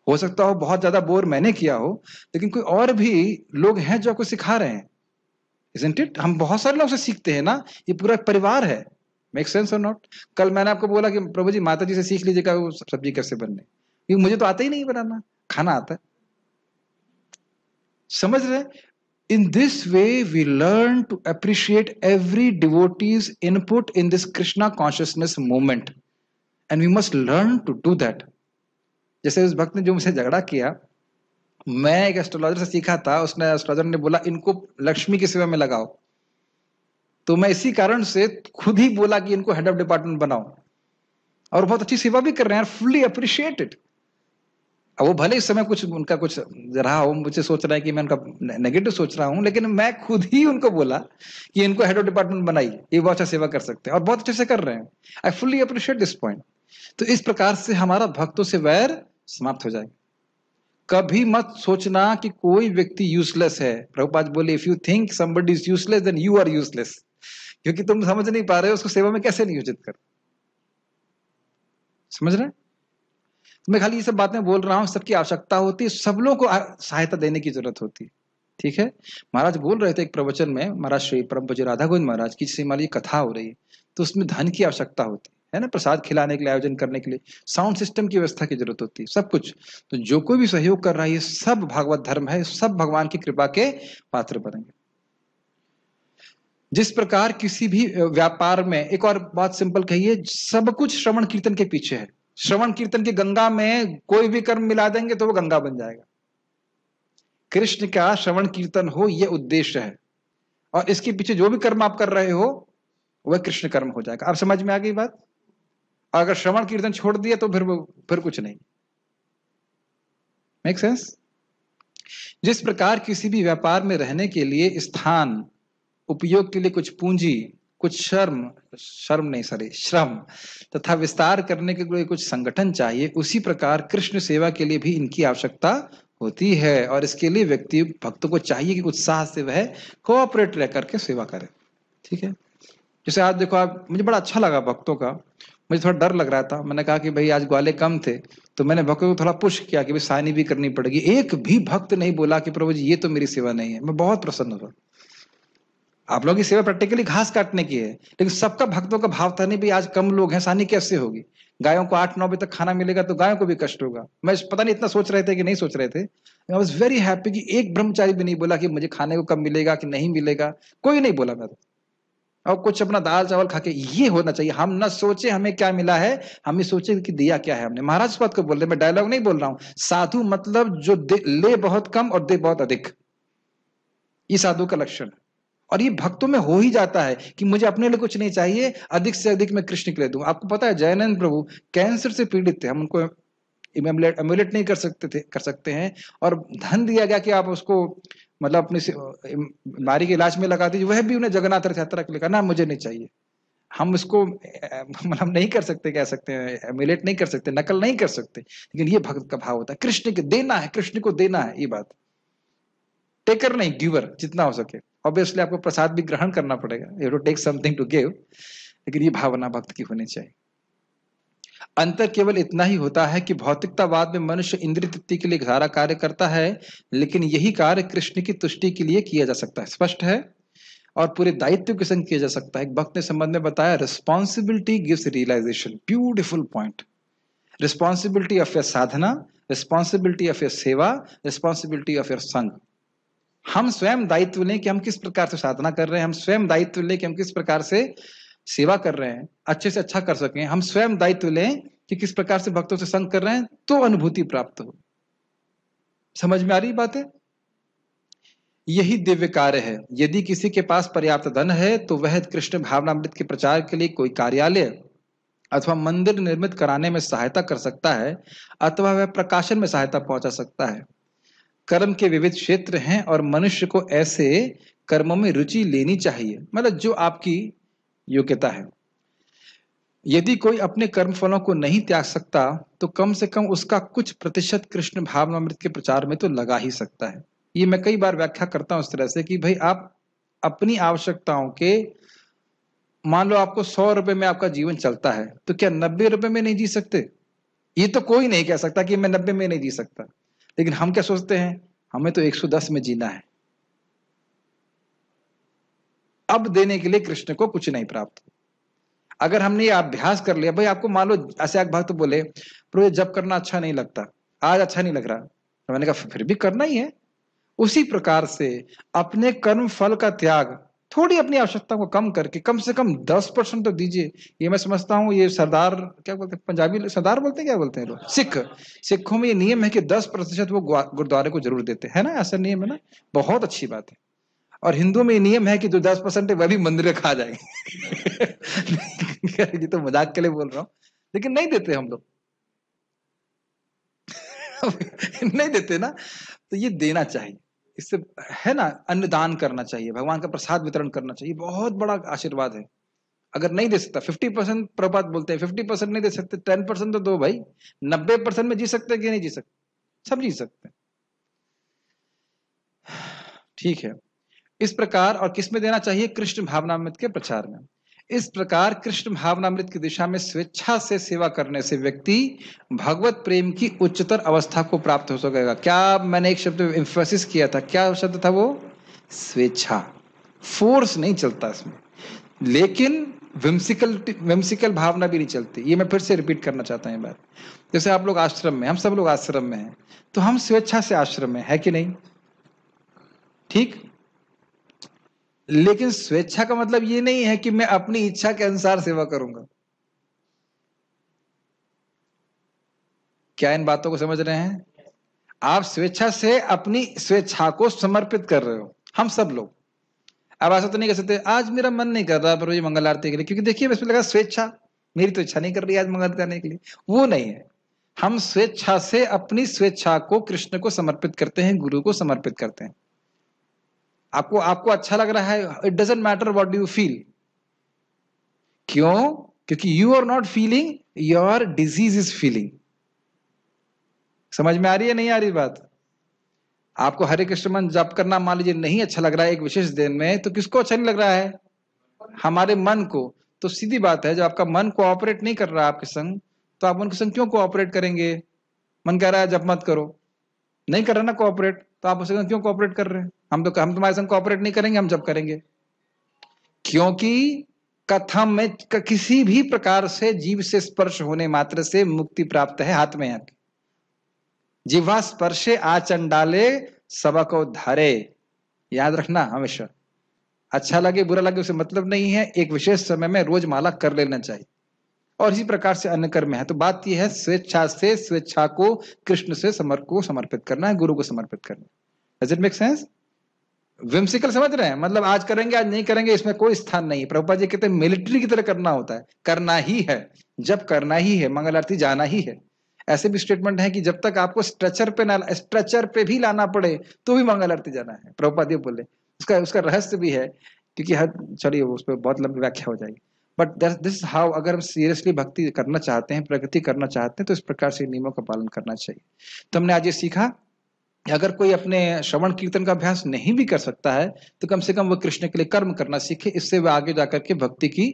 हो सकता हो बहुत ज्यादा बोर मैंने किया हो, लेकिन कोई और भी लोग हैं जो आपको सिखा रहे हैं, isn't it? हम बहुत सारे लोग से सीखते हैं ना, ये पूरा परिवार है। मेक सेंस और नॉट? कल मैंने आपको बोला कि प्रभु जी माता जी से सीख लीजिएगा वो सब्जी कैसे बनने, क्योंकि मुझे तो आता ही नहीं बनाना, खाना आता है। समझ रहे? In this way, we learn to appreciate every devotee's input in this Krishna consciousness movement, and we must learn to do that. जैसे उस भक्त ने जो मुझसे झगड़ा किया, मैं एक एस्ट्रोलॉजर से सीखा था, उसने एस्ट्रोलॉजर ने बोला इनको लक्ष्मी की सेवा में लगाओ, तो मैं इसी कारण से खुद ही बोला कि इनको हेड ऑफ डिपार्टमेंट बनाओ, और बहुत अच्छी सेवा भी कर रहे हैं, फुल्ली अप्रिशिएट इट। अब वो भले इस समय कुछ उनका कुछ रहा हो, मुझे सोच रहा है कि मैं उनका नेगेटिव सोच रहा हूं, लेकिन मैं खुद ही उनको बोला कि इनको हेड ऑफ डिपार्टमेंट बनाइए, ये बहुत अच्छा सेवा कर सकते हैं और बहुत अच्छे से कर रहे हैं। I fully appreciate this point. तो इस प्रकार से हमारा भक्तों से वैर समाप्त हो जाएगा। कभी मत सोचना कि कोई व्यक्ति यूजलेस है। प्रभुपाद बोले if you think somebody is useless then you are useless, क्योंकि तुम समझ नहीं पा रहे हो उसको सेवा में कैसे नियोजित कर। समझ रहे? मैं खाली ये सब बातें बोल रहा हूं, सबकी आवश्यकता होती है, सब लोगों को सहायता देने की जरूरत होती है। ठीक है? महाराज बोल रहे थे एक प्रवचन में, महाराज श्री परम पूज्य राधा गोविंद महाराज की जैसे मान लीजिए कथा हो रही है, तो उसमें धन की आवश्यकता होती है ना, प्रसाद खिलाने के लिए, आयोजन करने के लिए, साउंड सिस्टम की व्यवस्था की जरूरत होती है, सब कुछ। तो जो कोई भी सहयोग कर रहा है, ये सब भागवत धर्म है, सब भगवान की कृपा के पात्र बनेंगे। जिस प्रकार किसी भी व्यापार में, एक और बात सिंपल कहिए, सब कुछ श्रवण कीर्तन के पीछे है। श्रवण कीर्तन की गंगा में कोई भी कर्म मिला देंगे तो वो गंगा बन जाएगा। कृष्ण का श्रवण कीर्तन हो, यह उद्देश्य है, और इसके पीछे जो भी कर्म आप कर रहे हो वह कृष्ण कर्म हो जाएगा। अब समझ में आ गई बात? अगर श्रवण कीर्तन छोड़ दिया तो फिर कुछ नहीं। Make sense? जिस प्रकार किसी भी व्यापार में रहने के लिए स्थान, उपयोग के लिए कुछ पूंजी, कुछ श्रम तथा विस्तार करने के लिए कुछ संगठन चाहिए, उसी प्रकार कृष्ण सेवा के लिए भी इनकी आवश्यकता होती है। और इसके लिए व्यक्ति भक्तों को चाहिए कि उत्साह से वह कोऑपरेट रह करके सेवा करे। ठीक है? जैसे आज देखो आप, मुझे बड़ा अच्छा लगा भक्तों का, मुझे थोड़ा डर लग रहा था, मैंने कहा कि भाई आज ग्वाले कम थे, तो मैंने भक्तों को थोड़ा पुश किया कि भाई साइनी भी करनी पड़ेगी। एक भी भक्त नहीं बोला कि प्रभु जी ये तो मेरी सेवा नहीं है। मैं बहुत प्रसन्न हुआ। आप लोगों की सेवा प्रैक्टिकली घास काटने की है, लेकिन सबका भक्तों का भाव था नहीं भाई आज कम लोग हैं, सानी कैसे होगी, गायों को 8-9 बजे तक खाना मिलेगा तो गायों को भी कष्ट होगा। मैं पता नहीं इतना सोच रहे थे कि नहीं सोच रहे थे। आई वाज वेरी हैप्पी कि एक ब्रह्मचारी भी नहीं बोला कि मुझे खाने को कम मिलेगा कि नहीं मिलेगा, कोई नहीं बोला। मैं और कुछ अपना दाल चावल खा के, ये होना चाहिए। हम ना सोचे हमें क्या मिला है, हम ये सोचे कि दिया क्या है हमने। महाराज इस बात को बोल रहे, मैं डायलॉग नहीं बोल रहा हूं। साधु मतलब जो ले बहुत कम और दे बहुत अधिक, ये साधु का लक्षण है। और ये भक्तों में हो ही जाता है कि मुझे अपने लिए कुछ नहीं चाहिए, अधिक से अधिक मैं कृष्ण के लिए दूं। आपको पता है जयानंद प्रभु कैंसर से पीड़ित थे, हम उनको एमुलेट नहीं कर सकते हैं, और धन दिया गया कि आप उसको मतलब अपनी बीमारी के इलाज में लगा दीजिए। वह भी उन्हें जगन्नाथ रथ यात्रा के लिए ना, मुझे नहीं चाहिए। हम इसको मतलब नहीं कर सकते, कह सकते हैं एमुलेट नहीं कर सकते, नकल नहीं कर सकते, लेकिन ये भक्त का भाव होता है, कृष्ण के देना है, कृष्ण को देना है। ये बात टेकर नहीं, गिवर जितना हो सके। ऑब्वियसली आपको प्रसाद भी ग्रहण करना पड़ेगा, you have to take something to give, लेकिन ये भावना भक्त की होनी चाहिए। अंतर केवल इतना ही होता है कि भौतिकतावाद में मनुष्य इंद्रिय तृप्ति के लिए सारा कार्य करता है, लेकिन यही कार्य कृष्ण की तुष्टि के लिए किया जा सकता है। स्पष्ट है? और पूरे दायित्व के संग किया जा सकता है। एक भक्त ने संबंध में बताया, responsibility gives realisation. Beautiful point. Responsibility of your sadhana, responsibility of your seva, responsibility of your sanga. हम स्वयं दायित्व लें कि हम किस प्रकार से साधना कर रहे हैं, हम स्वयं दायित्व लें कि हम किस प्रकार से सेवा कर रहे हैं, अच्छे से अच्छा कर सकें। हम स्वयं दायित्व लें कि किस प्रकार से भक्तों से संग कर रहे हैं, तो अनुभूति प्राप्त हो। समझ में आ रही बात है? यही दिव्य कार्य है। यदि किसी के पास पर्याप्त धन है तो वह कृष्ण भावनामृत के प्रचार के लिए कोई कार्यालय, अथवा मंदिर निर्मित कराने में सहायता कर सकता है, अथवा वह प्रकाशन में सहायता पहुंचा सकता है। कर्म के विविध क्षेत्र हैं और मनुष्य को ऐसे कर्मों में रुचि लेनी चाहिए, मतलब जो आपकी योग्यता है। यदि कोई अपने कर्म फलों को नहीं त्याग सकता तो कम से कम उसका कुछ प्रतिशत कृष्ण भावनामृत के प्रचार में तो लगा ही सकता है। ये मैं कई बार व्याख्या करता हूं इस तरह से कि भाई आप अपनी आवश्यकताओं के, मान लो आपको 100 रुपए में आपका जीवन चलता है, तो क्या 90 रुपए में नहीं जी सकते? ये तो कोई नहीं कह सकता कि मैं 90 में नहीं जी सकता, लेकिन हम क्या सोचते हैं, हमें तो 110 में जीना है। अब देने के लिए कृष्ण को कुछ नहीं प्राप्त। अगर हमने ये अभ्यास कर लिया, भाई आपको मान लो ऐसे एक भक्त बोले प्रभु जब करना अच्छा नहीं लगता, आज अच्छा नहीं लग रहा, तो मैंने कहा फिर भी करना ही है। उसी प्रकार से अपने कर्म फल का त्याग, थोड़ी अपनी आवश्यकता को कम करके कम से कम 10% तो दीजिए। ये मैं समझता हूँ, ये सरदार क्या बोलते हैं, पंजाबी लोग सरदार बोलते हैं, क्या बोलते हैं लोग, सिखों में ये नियम है कि 10% वो गुरुद्वारे को जरूर देते हैं ना, ऐसा नियम है ना, बहुत अच्छी बात है। और हिंदुओं में ये नियम है कि जो 10% है वह भी मंदिर में खा जाएंगे। ये तो मजाक के लिए बोल रहा हूँ, लेकिन नहीं देते हम लोग। नहीं देते ना, तो ये देना चाहिए। इससे है ना, अन्नदान करना चाहिए, भगवान का प्रसाद वितरण करना चाहिए, बहुत बड़ा आशीर्वाद है। अगर नहीं दे सकता 50%, प्रभात बोलते हैं 50% नहीं दे सकते, 10% तो दो भाई। 90% में जी सकते हैं कि नहीं जी सकते? सब जी सकते हैं। ठीक है। इस प्रकार, और किस में देना चाहिए? कृष्ण भावनामृत के प्रचार में। इस प्रकार कृष्ण भावनामृत की दिशा में स्वेच्छा से सेवा करने से व्यक्ति भगवत प्रेम की उच्चतर अवस्था को प्राप्त हो सकेगा। क्या मैंने एक शब्द एम्फेसिस किया था, क्या शब्द था वो? स्वेच्छा। फोर्स नहीं चलता इसमें, लेकिन विम्सिकल भावना भी नहीं चलती। ये मैं फिर से रिपीट करना चाहता हूं ये बात। जैसे आप लोग आश्रम में, हम सब लोग आश्रम में हैं, तो हम स्वेच्छा से आश्रम में है कि नहीं? ठीक। लेकिन स्वेच्छा का मतलब ये नहीं है कि मैं अपनी इच्छा के अनुसार सेवा करूंगा। क्या इन बातों को समझ रहे हैं? आप स्वेच्छा से अपनी स्वेच्छा को समर्पित कर रहे हो, हम सब लोग। अब ऐसा तो नहीं कर सकते आज मेरा मन नहीं कर रहा पर ये मंगल आरती के लिए, क्योंकि देखिए इसमें लगा स्वेच्छा, मेरी तो इच्छा नहीं कर रही आज मंगल करने के लिए, वो नहीं है। हम स्वेच्छा से अपनी स्वेच्छा को कृष्ण को समर्पित करते हैं, गुरु को समर्पित करते हैं। आपको आपको अच्छा लग रहा है, it doesn't matter what do you feel. क्यों? क्योंकि you are not feeling, your disease is feeling. समझ में आ रही है नहीं आ रही बात? आपको हरे कृष्ण मंत्र जप करना मान लीजिए नहीं अच्छा लग रहा है एक विशेष दिन में, तो किसको अच्छा नहीं लग रहा है? हमारे मन को। तो सीधी बात है, जब आपका मन कोऑपरेट नहीं कर रहा है आपके संग, तो आप उनके संग क्यों कोऑपरेट करेंगे? मन कह रहा है जप मत करो, नहीं कर रहा ना कोऑपरेट, तो आप उसके संग क्यों कोऑपरेट कर रहे हैं? हम तुम्हारे संग कोऑपरेट नहीं करेंगे, हम जप करेंगे। क्योंकि कथम में किसी भी प्रकार से जीव से स्पर्श होने मात्र से मुक्ति प्राप्त है, हाथ में है। जिह्वा स्पर्शे आचंडाले सबको धारे, याद रखना हमेशा। अच्छा लगे बुरा लगे उसे मतलब नहीं है, एक विशेष समय में रोज माला कर लेना चाहिए। और इसी प्रकार से अन्य कर्म है। तो बात यह है, स्वेच्छा से स्वेच्छा को कृष्ण से समर्पित करना है, गुरु को समर्पित करना है। Does it make sense? Whimsical समझ रहे हैं? मतलब आज करेंगे आज नहीं करेंगे इसमें कोई स्थान नहीं है। प्रभुपाद जी कहते हैं मिलिट्री की तरह करना होता है, करना ही है, जब करना ही है, मंगल आरती जाना ही है। ऐसे भी स्टेटमेंट है कि जब तक आपको स्ट्रेचर पे भी लाना पड़े तो भी मंगल आरती जाना है, प्रभुपाद जी बोले। उसका उसका रहस्य भी है, क्योंकि हर, चलिए उस पर बहुत लंबी व्याख्या हो जाएगी। बट दिस हाउ, अगर हम सीरियसली भक्ति करना चाहते हैं, प्रगति करना चाहते हैं, तो इस प्रकार से नियमों का पालन करना चाहिए। तो हमने आज ये सीखा, अगर कोई अपने श्रवण कीर्तन का अभ्यास नहीं भी कर सकता है तो कम से कम वो कृष्ण के लिए कर्म करना सीखे, इससे वह आगे जाकर के भक्ति की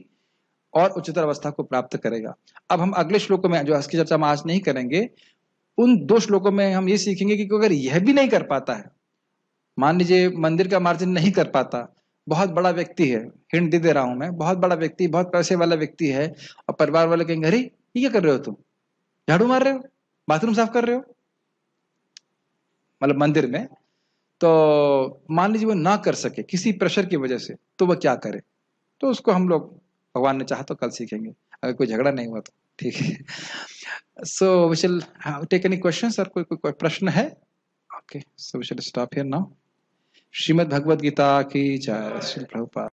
और उच्चतर अवस्था को प्राप्त करेगा। अब हम अगले श्लोकों में, जो इसकी चर्चा हम आज नहीं करेंगे, उन 2 श्लोकों में हम ये सीखेंगे कि अगर यह भी नहीं कर पाता है, मान लीजिए मंदिर का मार्जिन नहीं कर पाता, बहुत बड़ा व्यक्ति है, हिंट दे रहा हूं मैं, बहुत बड़ा व्यक्ति, बहुत पैसे वाला व्यक्ति है, और परिवार वाले कहेंगे अरे ये क्या कर रहे हो तुम, झाड़ू मार रहे हो, बाथरूम साफ कर रहे हो, मतलब मंदिर में। तो मान लीजिए वो ना कर सके किसी प्रेशर की वजह से, तो वह क्या करे? तो उसको हम लोग, भगवान ने चाहा तो कल सीखेंगे, अगर कोई झगड़ा नहीं हुआ तो। ठीक है। So we shall take any questions, और कोई प्रश्न है? Okay, so we shall stop here now. Shrimad Bhagavad Gita की जय। श्री प्रभुपाद।